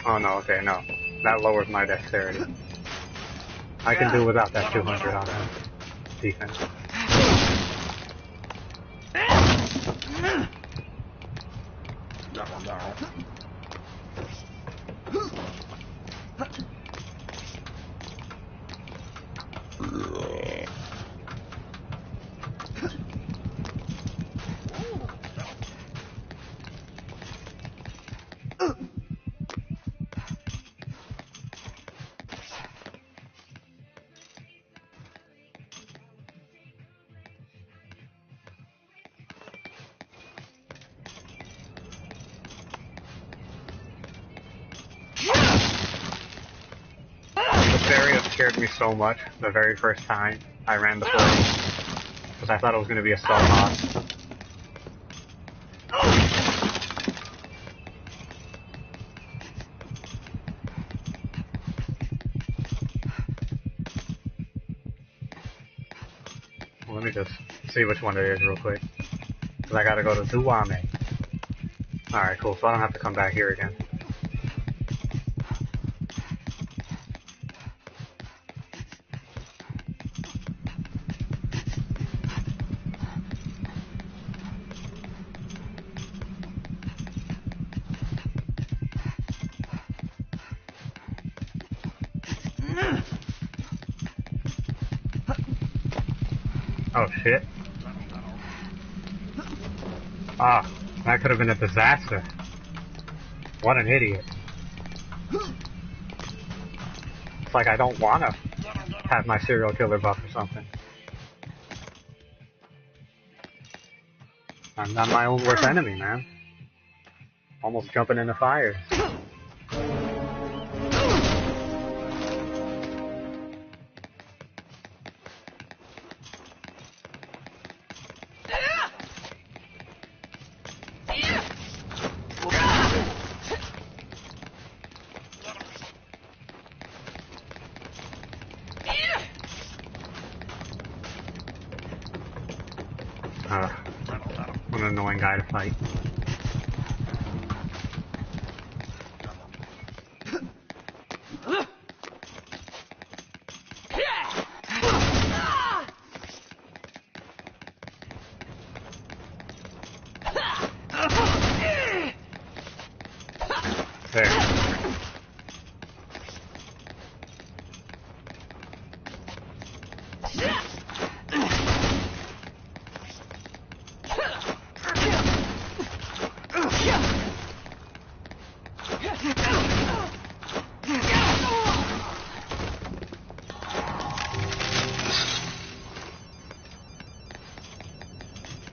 Oh no, okay, no. That lowers my dexterity. I can do without that 200 on him. Defense. This area scared me so much the very first time I ran the fort. Because I thought it was going to be a sub boss. Well, let me just see which one it is real quick. Because I gotta go to Duwame. Alright, cool. So I don't have to come back here again. Oh shit. Ah, that could have been a disaster. What an idiot. It's like I don't want to have my serial killer buff or something. I'm not my own worst enemy, man. Almost jumping in the fire. What an annoying guy to fight. There.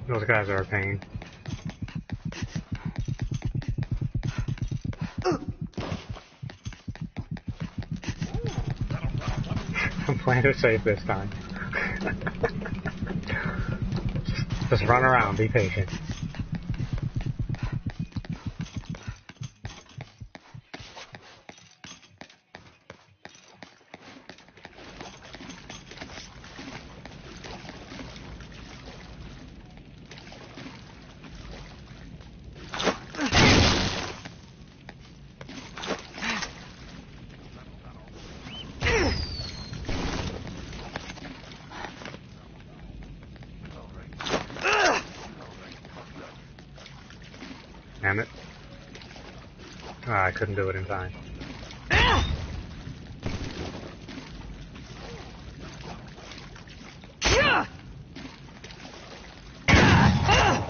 Those guys are a pain. I'm playing it safe this time. Just run around, be patient. Damn it. Ah, I couldn't do it in time.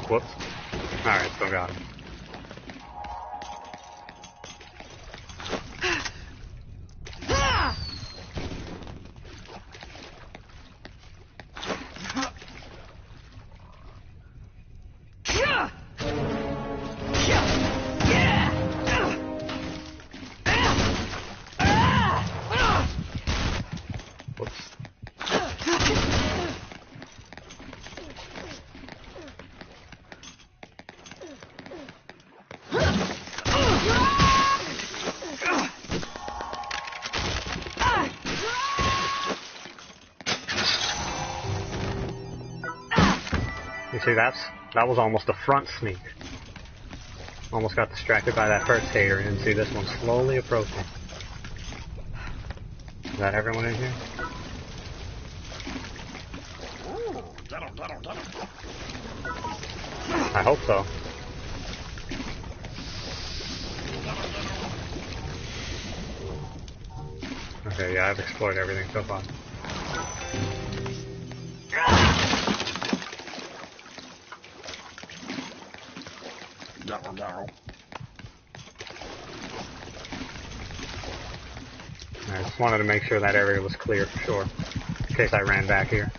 Whoops. Alright, still got him. You see, that was almost a front sneak. Almost got distracted by that first hater and didn't see this one slowly approaching. Is that everyone in here? I hope so. Okay, yeah, I've explored everything so far. I just wanted to make sure that area was clear for sure, in case I ran back here.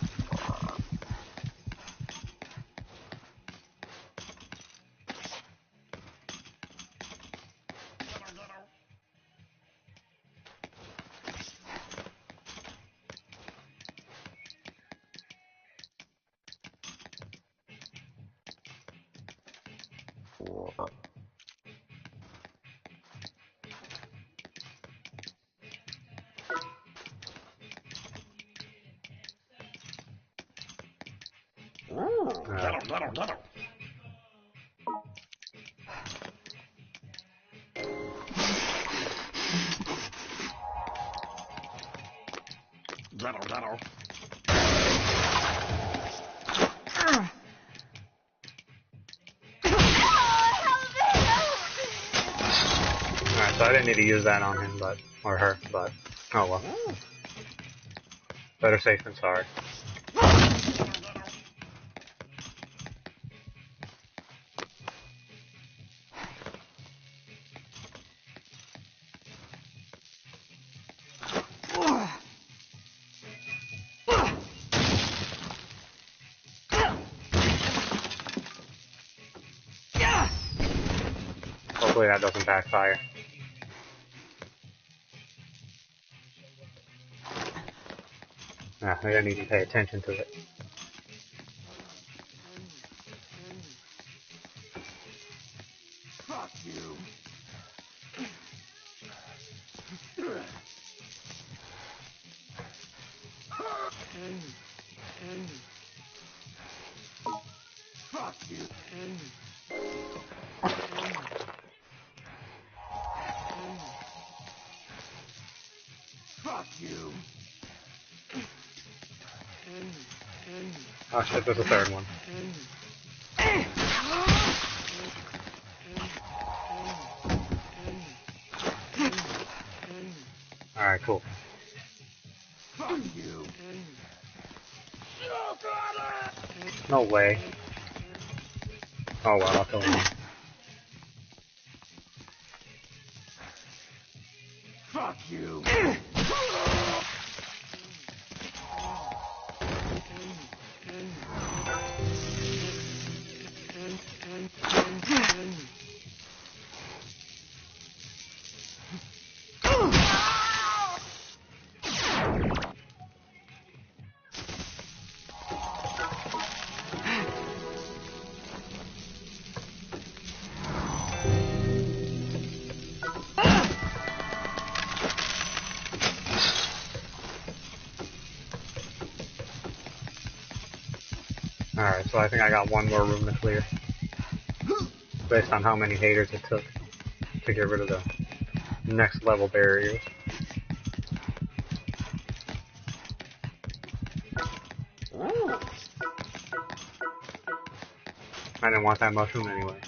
Alright, so I didn't need to use that on him, or her, but, oh well. Better safe than sorry. Hopefully that doesn't backfire. I didn't even pay attention to it. Fuck you. Fuck you. Fuck you. Oh shit, there's a third one. Alright, cool. Fuck you. No way. Oh well, I'll kill him. Fuck you. Alright, so I think I got one more room to clear. Based on how many haters it took to get rid of the next level barriers. I didn't want that mushroom anyway.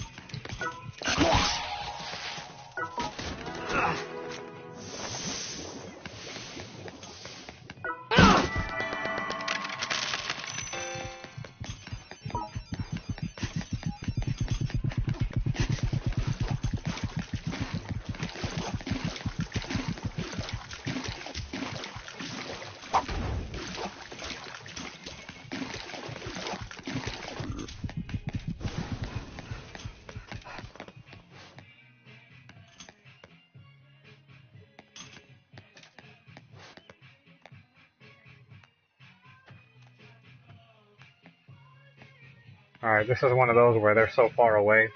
Alright, this is one of those where they're so far away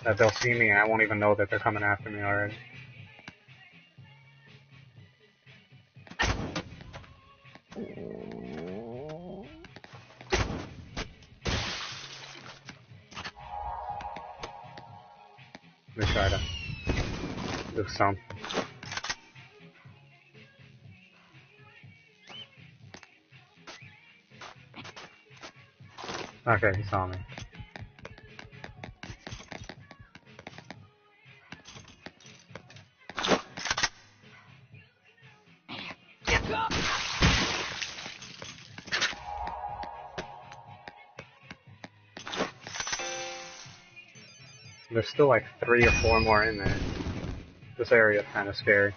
that they'll see me and I won't even know that they're coming after me already. Let me try to do something. Okay, he saw me. There's still like 3 or 4 more in there. This area is kind of scary.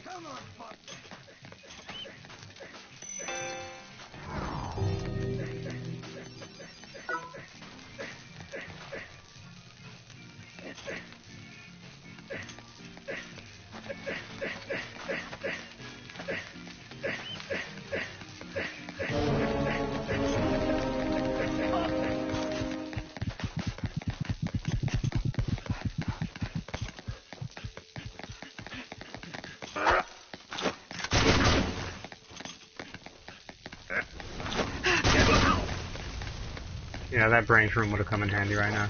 Come on, fuck. Yeah, that branch room would have come in handy right now.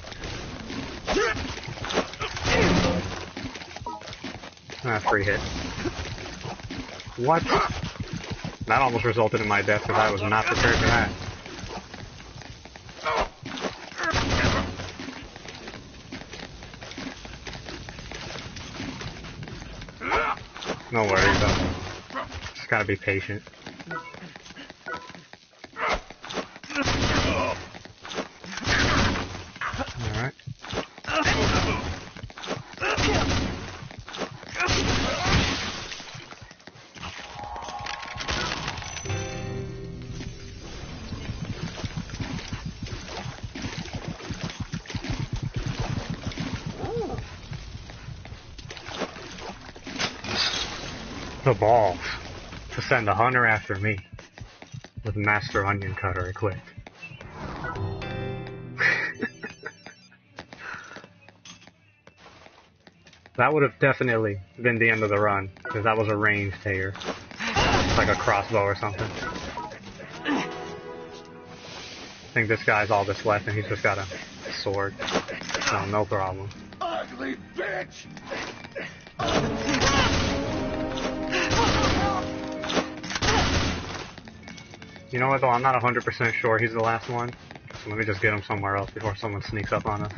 Ah, free hit. What? That almost resulted in my death because I was not prepared for that. No worries though. Just gotta be patient. Alright. The balls to send a hunter after me with Master Onion Cutter equipped. That would have definitely been the end of the run, because that was a ranged hair. Like a crossbow or something. I think this guy's all that's left and he's just got a sword. So no problem. Ugly bitch! You know what though, I'm not 100% sure he's the last one. So let me just get him somewhere else before someone sneaks up on us.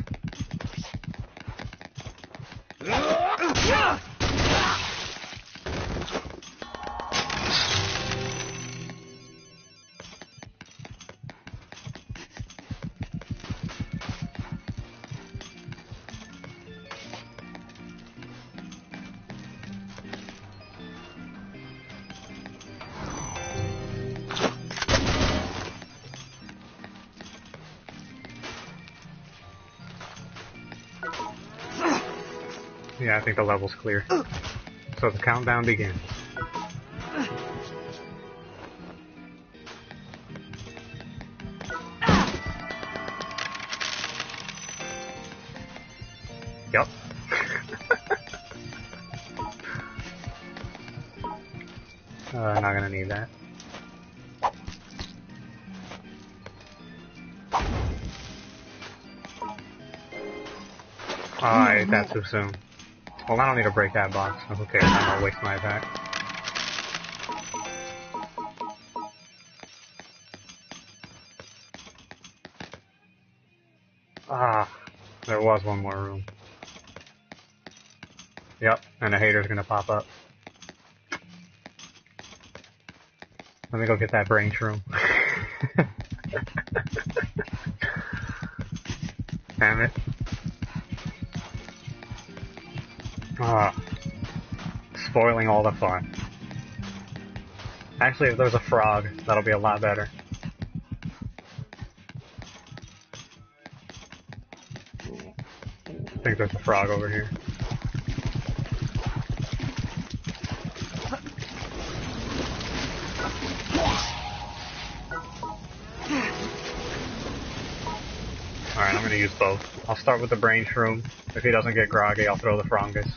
Yeah, I think the level's clear. So the countdown begins. Yup. Not gonna need that. Oh, I ate that too soon. Well, I don't need to break that box, so who cares? I'm gonna waste my attack. Ah, there was one more room. Yep, and a hater's gonna pop up. Let me go get that branch room. Damn it. Ah, spoiling all the fun. Actually, if there's a frog, that'll be a lot better. I think there's a frog over here. Alright, I'm gonna use both. I'll start with the brain shroom. If he doesn't get groggy, I'll throw the frongus.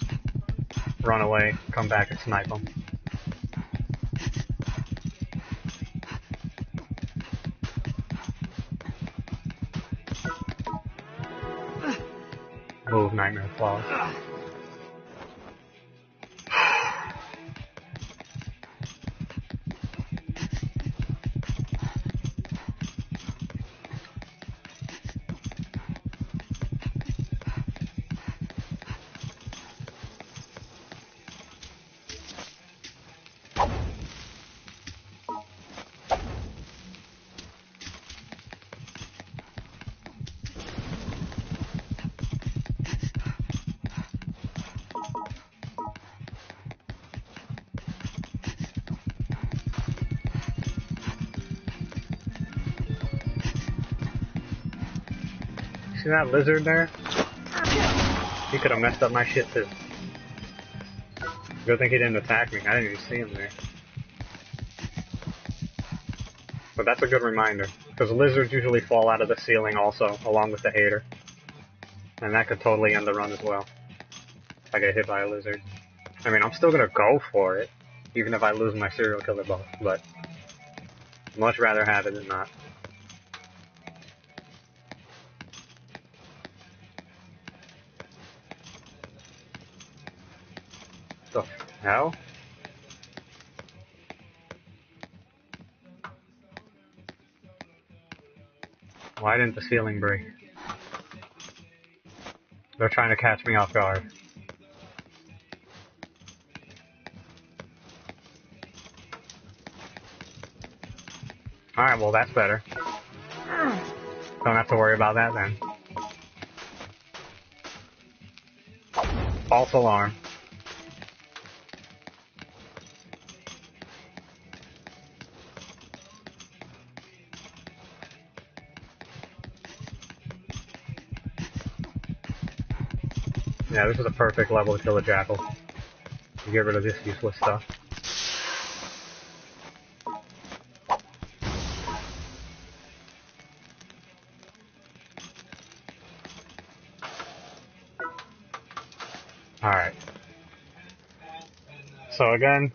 Run away, come back and snipe him. Move, Nightmare Claws. See that lizard there? He could have messed up my shit too. Good thing he didn't attack me. I didn't even see him there. But that's a good reminder, because lizards usually fall out of the ceiling also, along with the hater. And that could totally end the run as well. If I get hit by a lizard. I mean, I'm still gonna go for it, even if I lose my serial killer buff, but much rather have it than not. The hell? Why didn't the ceiling break? They're trying to catch me off guard. Alright, well that's better. Don't have to worry about that then. False alarm. Yeah, this is a perfect level to kill a jackal. You get rid of this useless stuff. Alright. So again,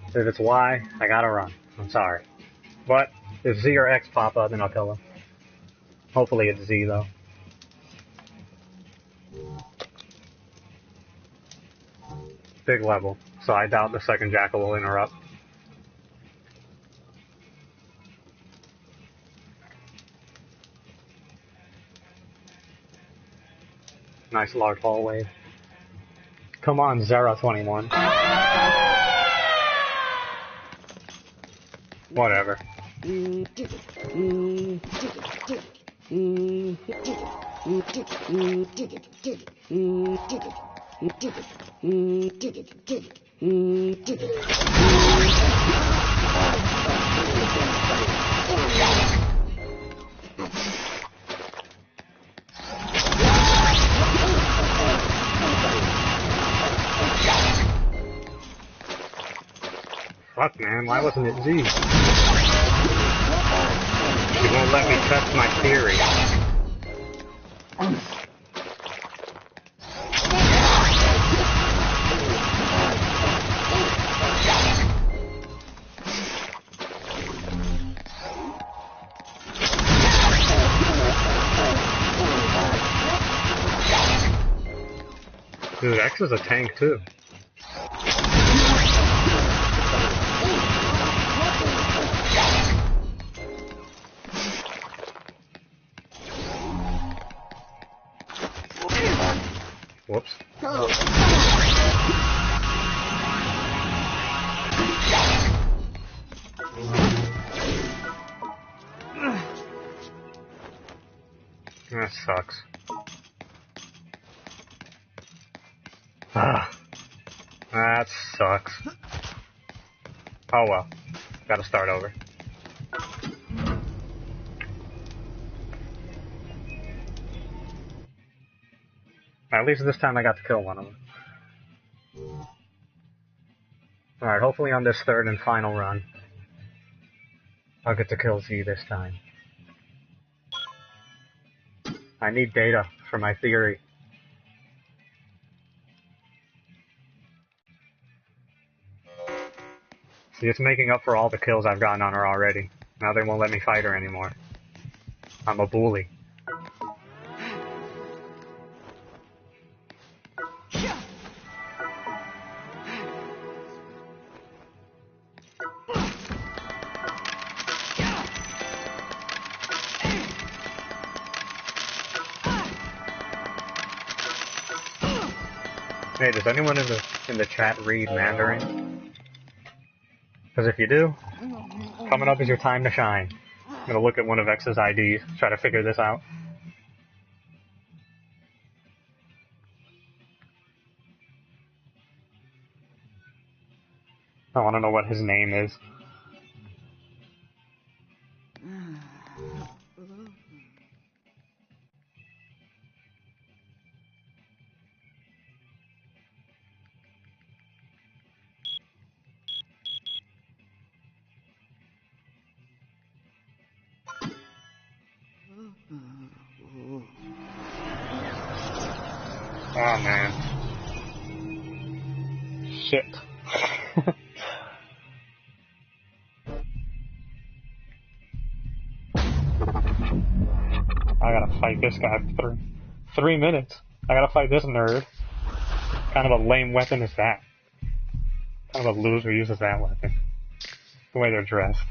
if it's Y, I gotta run. I'm sorry. But if Z or X pop up, then I'll kill him. Hopefully it's Z though. Big level, so I doubt the second jackal will interrupt. Nice large hallway. Come on, Zera21. Whatever. Fuck, man, why wasn't it Z? You won't let me test my theory. Dude, X is a tank too. Whoops. That sucks. That sucks. Oh well. Gotta start over. At least this time I got to kill one of them. Alright, hopefully on this third and final run, I'll get to kill Z this time. I need data for my theory. See, it's making up for all the kills I've gotten on her already. Now they won't let me fight her anymore. I'm a bully. Hey, does anyone in the chat read Mandarin? Because if you do, coming up is your time to shine. I'm gonna look at one of X's IDs, try to figure this out. I want to know what his name is. Oh man. Shit. I gotta fight this guy for 3 minutes. I gotta fight this nerd. What kind of a lame weapon is that? What kind of a loser uses that weapon? The way they're dressed.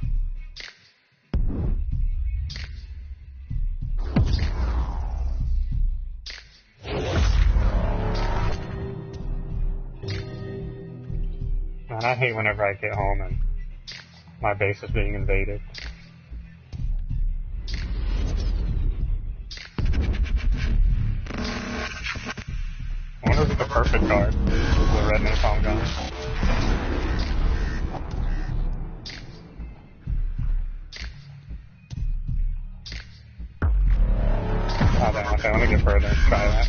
Man, I hate whenever I get home and my base is being invaded. I wonder if it's the perfect card. The red napalm gun. Oh damn, okay, let me get further and try that.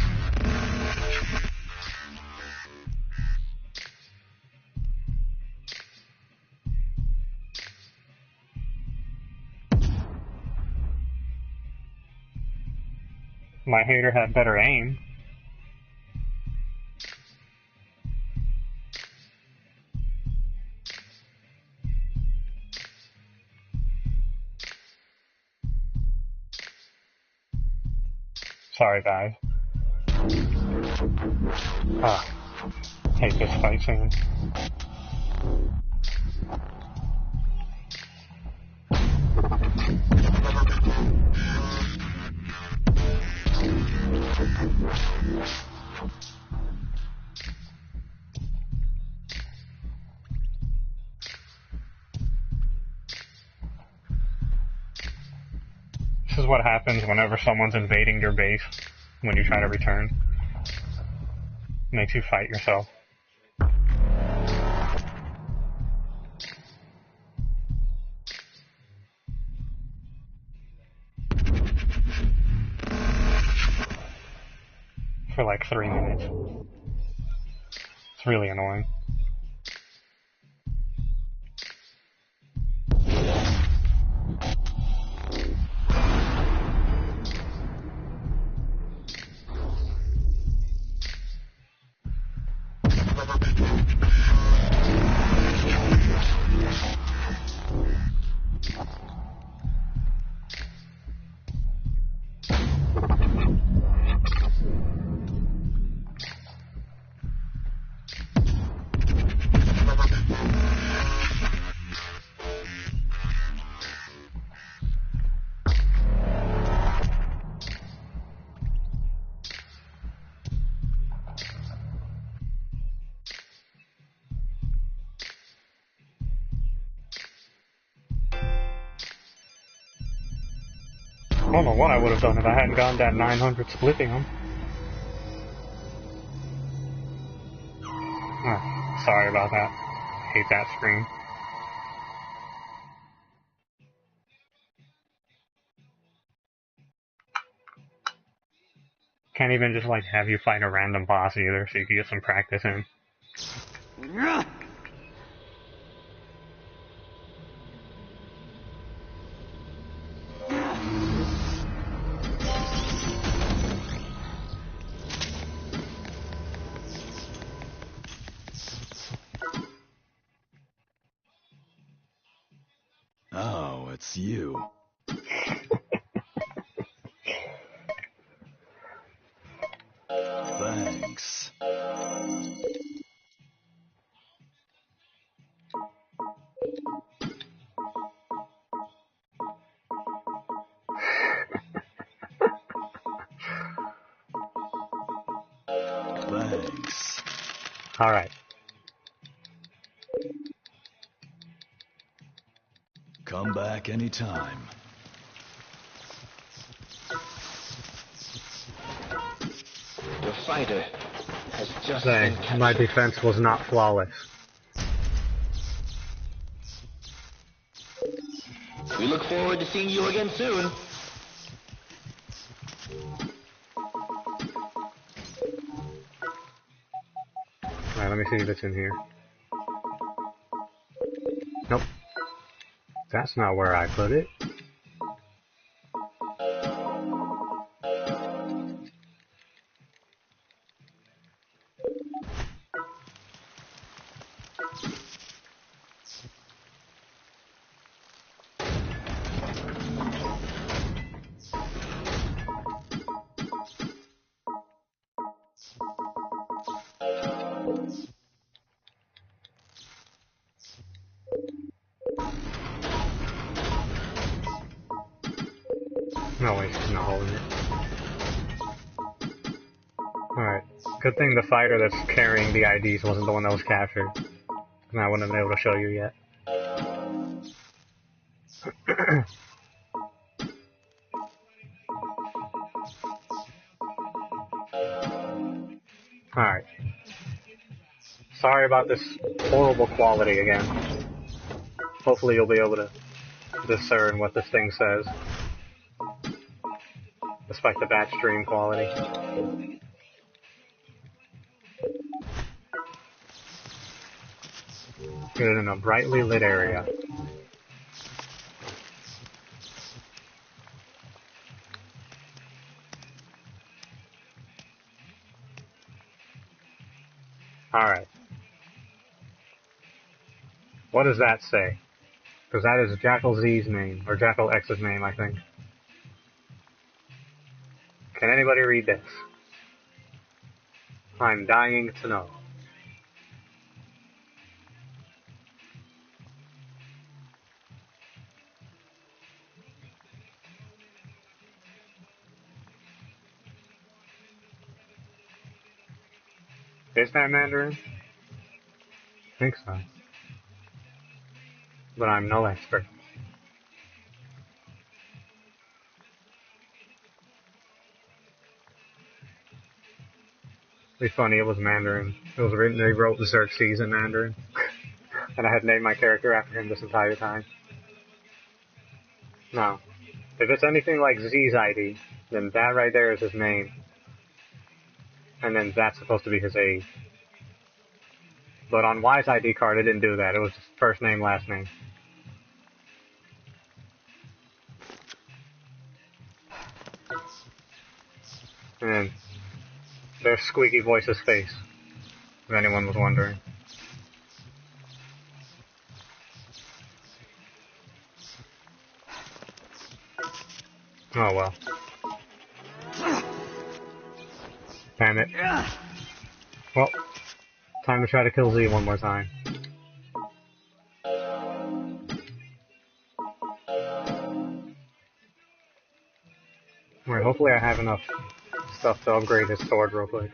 My hater had better aim. Sorry, guys. Hate this fight scene. This is what happens whenever someone's invading your base when you try to return. Makes you fight yourself. For like 3 minutes. It's really annoying. I don't know what I would have done if I hadn't gotten that 900 splitting them. Sorry about that. Hate that screen. Can't even just like have you fight a random boss either, so you can get some practice in. Oh, it's you. Thanks. Thanks. Alright. Come back anytime. The fighter has just Saying, been my captured. defense was not flawless. We look forward to seeing you again soon. Alright, let me see if it's in here. Nope. That's not where I put it. No, wait, she's not holding it. Alright. Good thing the fighter that's carrying the IDs wasn't the one that was captured. And I wouldn't have been able to show you yet. Alright. Sorry about this horrible quality again. Hopefully you'll be able to discern what this thing says. Despite the bad stream quality. Get it in a brightly lit area. Alright. What does that say? Because that is Jackal Z's name, or Jackal X's name, I think. Can anybody read this? I'm dying to know. Is that Mandarin? I think so. But I'm no expert. It'd be funny, it was Mandarin. It was written, they wrote Xerxes in Mandarin. And I had named my character after him this entire time. No. If it's anything like Z's ID, then that right there is his name. And then that's supposed to be his age. But on Y's ID card, it didn't do that. It was just first name, last name. And then there's Squeaky Voice's face, if anyone was wondering. Oh well. Damn it. Well, time to try to kill Z one more time. Alright, hopefully I have enough stuff to upgrade his sword real quick.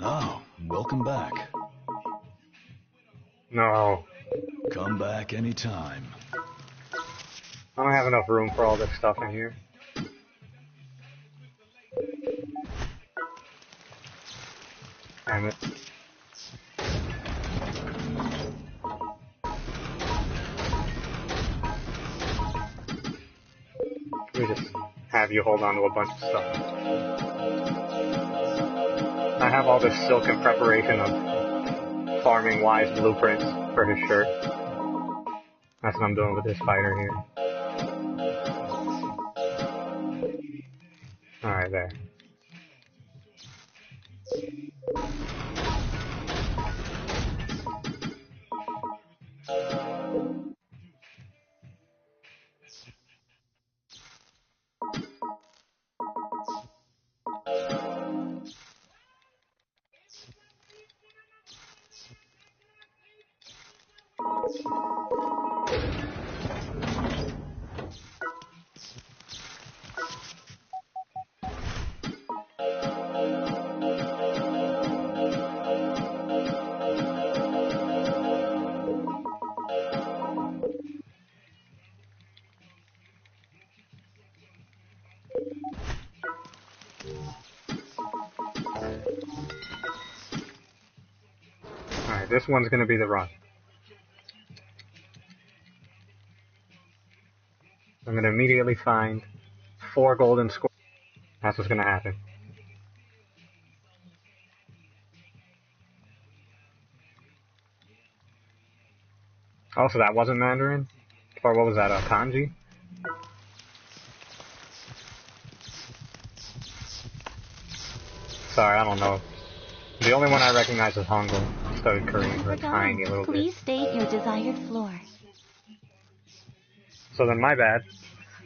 Oh, welcome back. No. Come back anytime. I don't have enough room for all this stuff in here. Damn it. have you hold on to a bunch of stuff. I have all this silk in preparation of farming wise blueprints for his shirt. That's what I'm doing with this fighter here. Alright, there. Alright, this one's gonna be the run. I'm gonna immediately find 4 golden squares. That's what's gonna happen. Also, that wasn't Mandarin? Or what was that, kanji? Sorry, I don't know. The only one I recognize is Hangul. I studied Korean for a tiny little bit. Please state your desired floor. So then, my bad.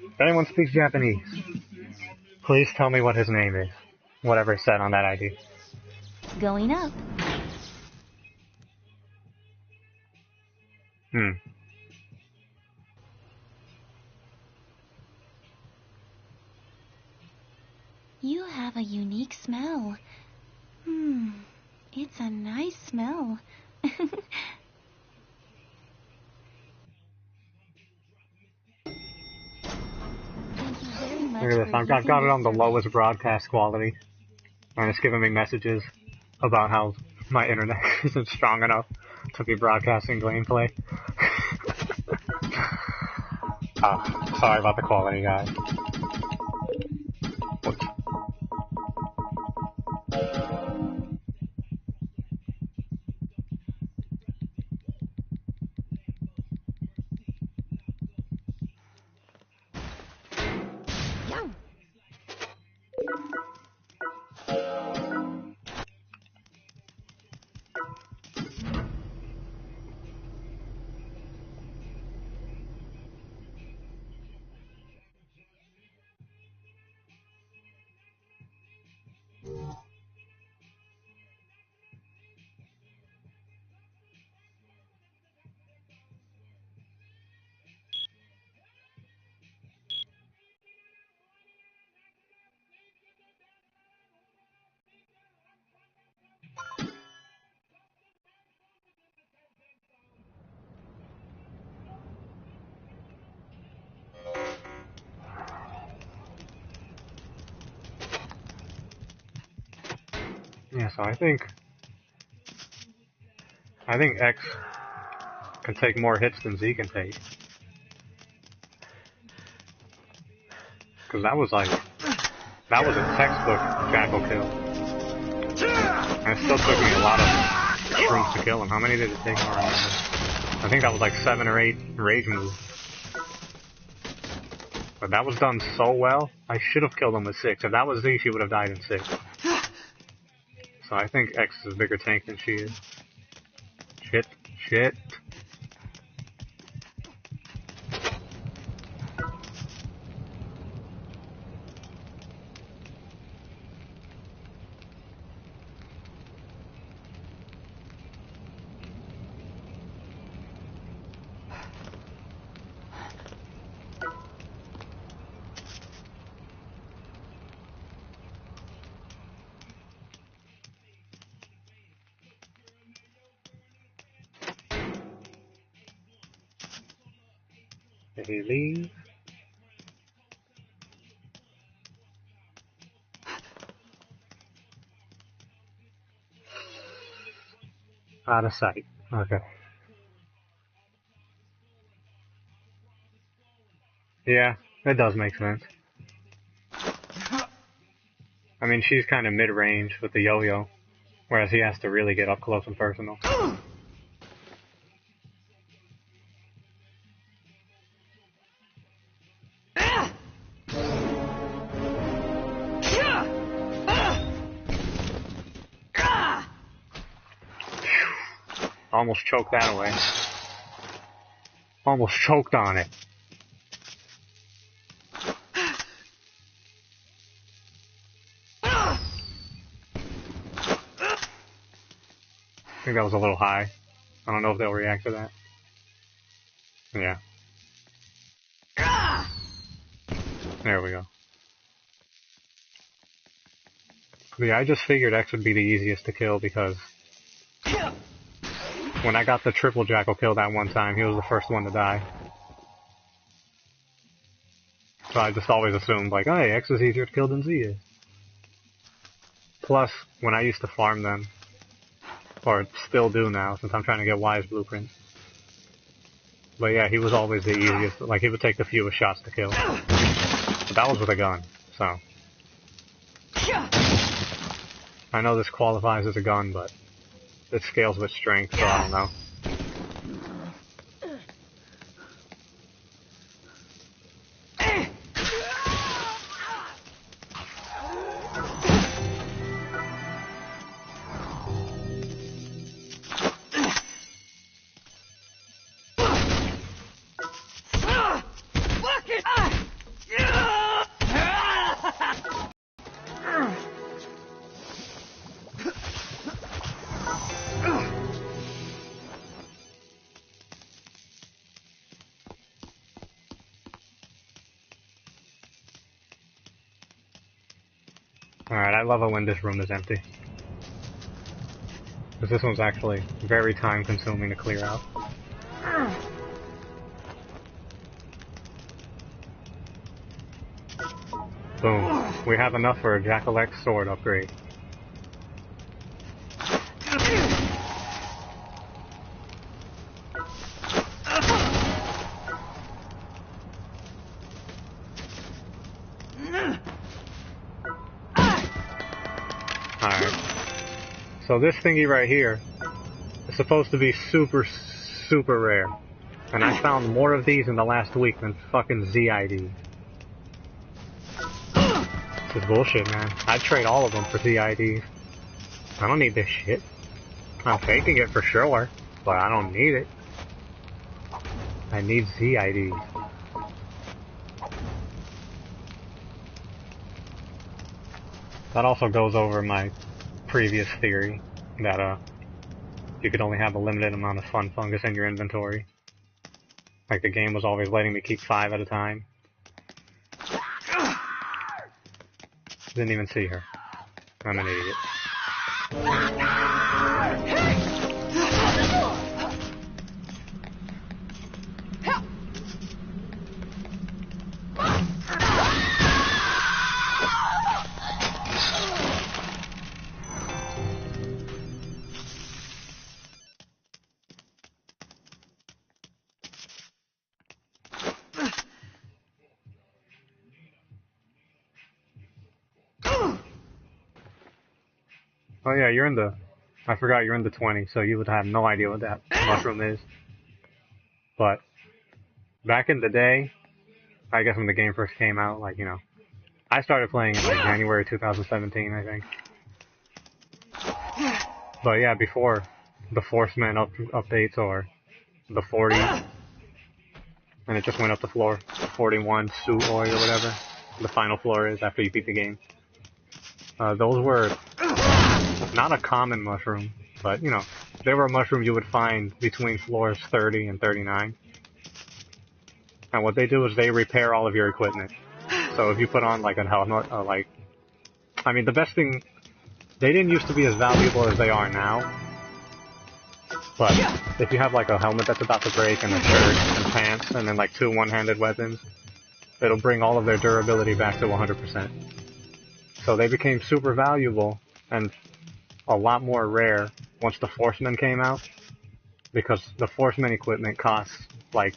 If anyone speaks Japanese, please tell me what his name is. Whatever is said on that ID. Going up. You have a unique smell. It's a nice smell. Look at this, I've got it on the lowest broadcast quality. And it's giving me messages about how my internet isn't strong enough to be broadcasting gameplay. Oh, sorry about the quality, guys. Whoops. Yeah, so I think X can take more hits than Z can take. Because that was a textbook Jackal kill. And it still took me a lot of shrooms to kill him. How many did it take? I don't remember. I think that was like 7 or 8 rage moves. But that was done so well, I should have killed him with 6. If that was Z, she would have died in 6. So I think X is a bigger tank than she is. Shit. Did he leave? Out of sight. Okay. Yeah, it does make sense. I mean, she's kind of mid-range with the yo-yo, whereas he has to really get up close and personal. Almost choked that away. Almost choked on it. I think that was a little high. I don't know if they'll react to that. Yeah. There we go. Yeah, I just figured X would be the easiest to kill because when I got the triple Jackal kill that one time, he was the first one to die. So I just always assumed, like, oh, hey, X is easier to kill than Z is. Plus, when I used to farm them, or still do now, since I'm trying to get Y's blueprint. But yeah, he was always the easiest, like, he would take the fewest shots to kill. But that was with a gun, so. I know this qualifies as a gun, but it scales with strength, so I don't know. Alright, I love it when this room is empty. Because this one's actually very time consuming to clear out. Boom. We have enough for a Jackal X sword upgrade. So this thingy right here is supposed to be super, super rare. And I found more of these in the last week than fucking ZID. This is bullshit, man. I'd trade all of them for ZIDs. I don't need this shit. I'm taking it for sure, but I don't need it. I need ZIDs. That also goes over my previous theory that you could only have a limited amount of fun fungus in your inventory. Like the game was always letting me keep 5 at a time. Didn't even see her. I'm an idiot. Oh yeah, you're in the... I forgot you're in the 20, so you would have no idea what that mushroom is. But, back in the day, I guess when the game first came out, like, you know, I started playing in like January 2017, I think. But yeah, before the Forceman updates or the 40, and it just went up the floor, 41 suit oil or whatever, the final floor is after you beat the game. Those were not a common mushroom, but, you know, they were a mushroom you would find between floors 30 and 39. And what they do is they repair all of your equipment. So if you put on, like, a helmet, I mean, the best thing, they didn't used to be as valuable as they are now. But if you have, like, a helmet that's about to break and a shirt and pants and then, like, 2 one-handed weapons, it'll bring all of their durability back to 100%. So they became super valuable and a lot more rare once the Forceman came out, because the Forceman equipment costs, like,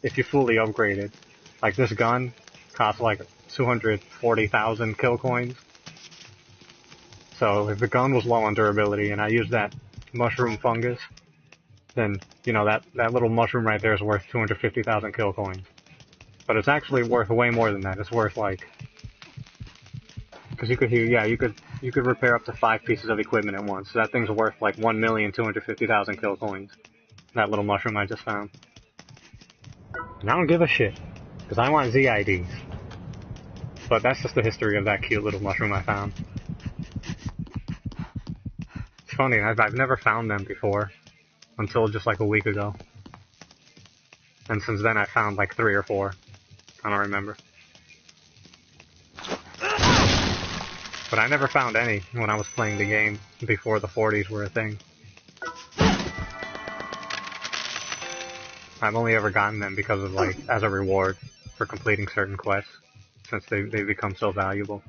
if you fully upgrade it, like this gun costs like 240,000 kill coins, So if the gun was low on durability and I used that mushroom fungus, then, you know, that little mushroom right there is worth 250,000 kill coins. But it's actually worth way more than that. It's worth like, because you could repair up to 5 pieces of equipment at once. So that thing's worth like 1,250,000 kill coins. That little mushroom I just found. And I don't give a shit, because I want ZIDs. But that's just the history of that cute little mushroom I found. It's funny, I've never found them before, until just like a week ago. And since then I found like 3 or 4. I don't remember. But I never found any when I was playing the game before the 40s were a thing. I've only ever gotten them because of like, as a reward for completing certain quests, since they become so valuable.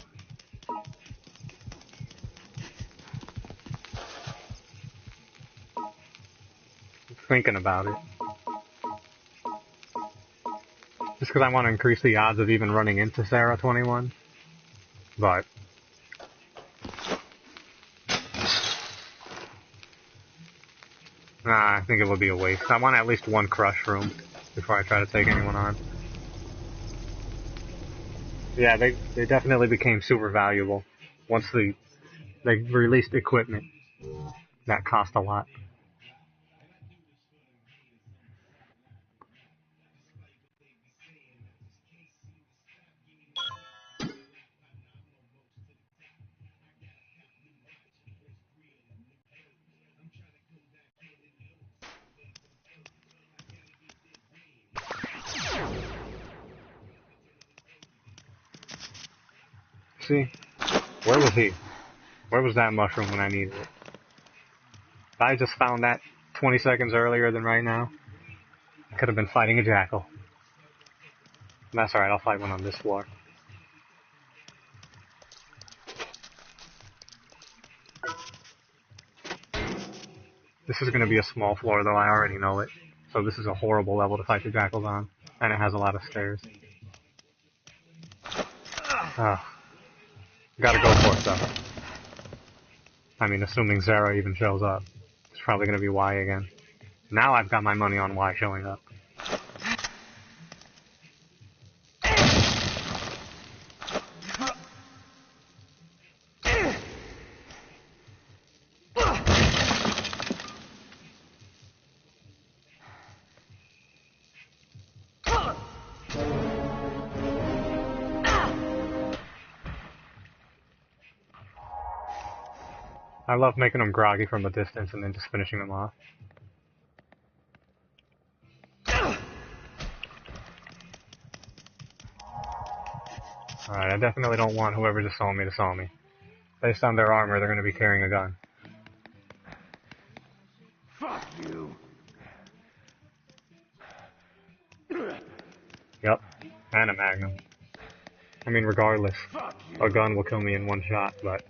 Thinking about it. Just because I want to increase the odds of even running into Sarah 21. But I think it would be a waste. I want at least one crush room before I try to take anyone on. Yeah, they definitely became super valuable once they released equipment that cost a lot. See? Where was he? Where was that mushroom when I needed it? If I just found that 20 seconds earlier than right now, I could have been fighting a jackal. That's alright, I'll fight one on this floor. This is going to be a small floor, though, I already know it. So this is a horrible level to fight the jackals on. And it has a lot of stairs. Gotta go for it, though. I mean, assuming Zara even shows up. It's probably going to be Y again. Now I've got my money on Y showing up. I love making them groggy from a distance and then just finishing them off. Alright, I definitely don't want whoever just saw me to saw me. Based on their armor, they're going to be carrying a gun. Fuck you. Yep, and a magnum. I mean, regardless, a gun will kill me in one shot, but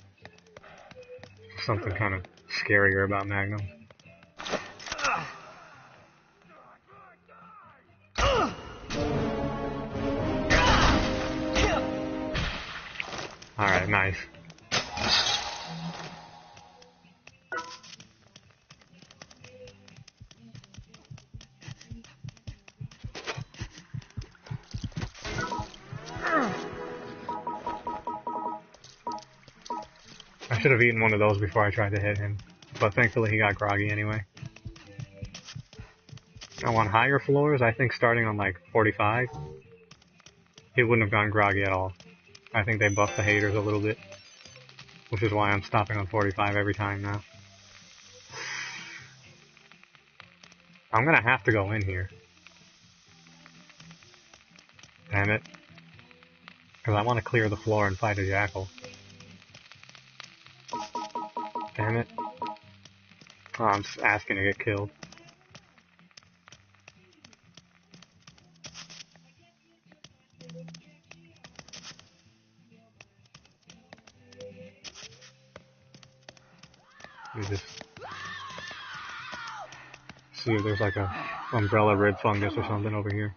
something kind of scarier about magnum. Alright, nice. I should have eaten one of those before I tried to hit him, but thankfully he got groggy anyway. Now on higher floors, I think starting on like 45, he wouldn't have gone groggy at all. I think they buffed the haters a little bit, which is why I'm stopping on 45 every time now. I'm gonna have to go in here. Damn it. Because I want to clear the floor and fight a jackal. Damn it. Oh, I'm just asking to get killed. Let me just see if there's like a umbrella red fungus or something over here.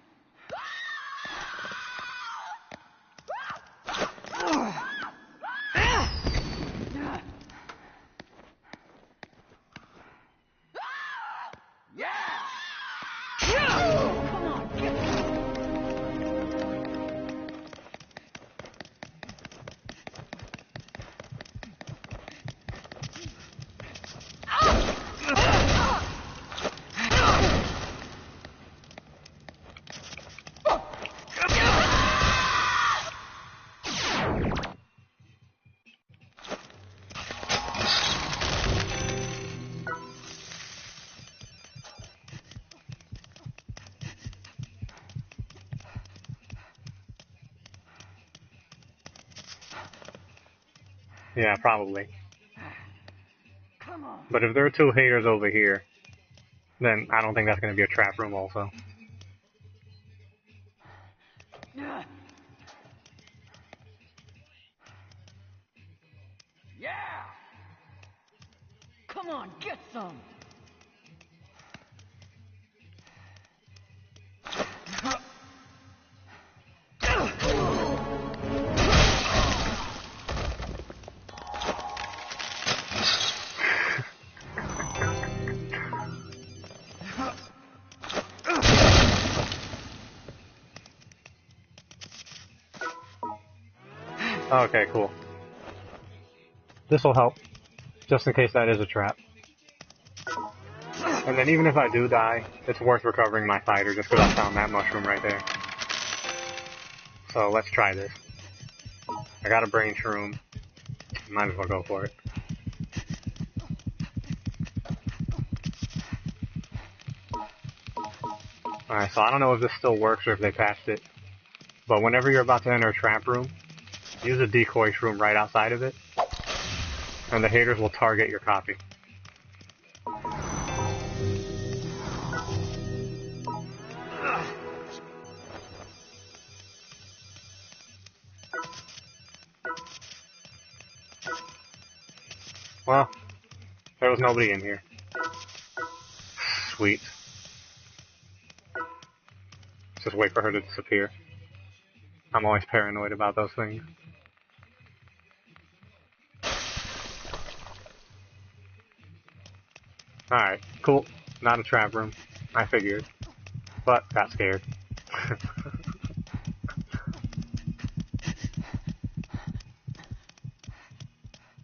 Yeah, probably. Come on. But if there are two haters over here, then I don't think that's going to be a trap room also. Yeah. Come on, get some. Okay, cool. This will help, just in case that is a trap. And then even if I do die, it's worth recovering my fighter just because I found that mushroom right there. So let's try this. I got a brain shroom. Might as well go for it. Alright, so I don't know if this still works or if they patched it. But whenever you're about to enter a trap room, use a decoy shroom right outside of it. And the haters will target your copy. Well, there was nobody in here. Sweet. Just wait for her to disappear. I'm always paranoid about those things. Alright, cool. Not a trap room. I figured. But got scared.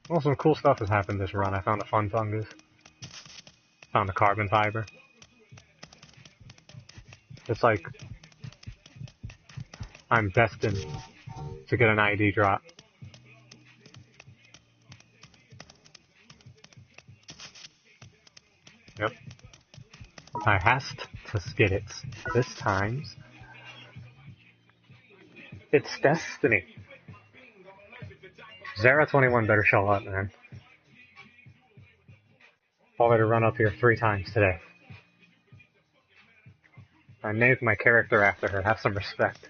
Well, some cool stuff has happened this run. I found a fun fungus. Found a carbon fiber. It's like I'm destined to get an ID drop. Yep. I hast to get it. This times. It's destiny. Zara21 better show up, man. Told her to run up here 3 times today. I named my character after her. Have some respect.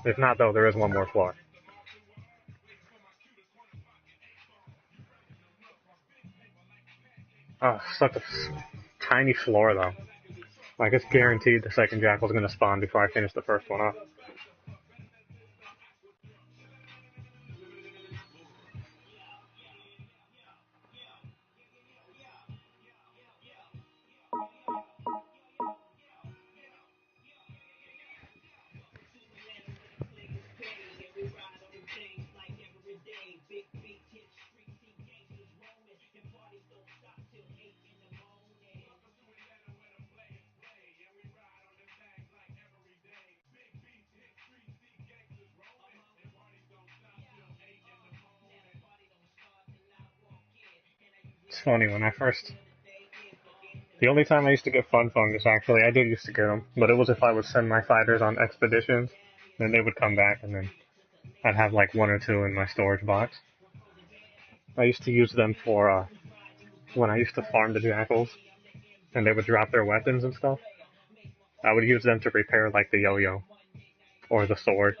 If not, though, there is one more floor. Oh, such a tiny floor, though. Like, it's guaranteed the second Jackal's gonna spawn before I finish the first one off. It's funny, when I first... The only time I used to get fun fungus, actually, I did used to get them, but it was if I would send my fighters on expeditions, then they would come back, and then I'd have like 1 or 2 in my storage box. I used to use them for, when I used to farm the Jackals, and they would drop their weapons and stuff. I would use them to repair, like, the yo-yo, or the sword.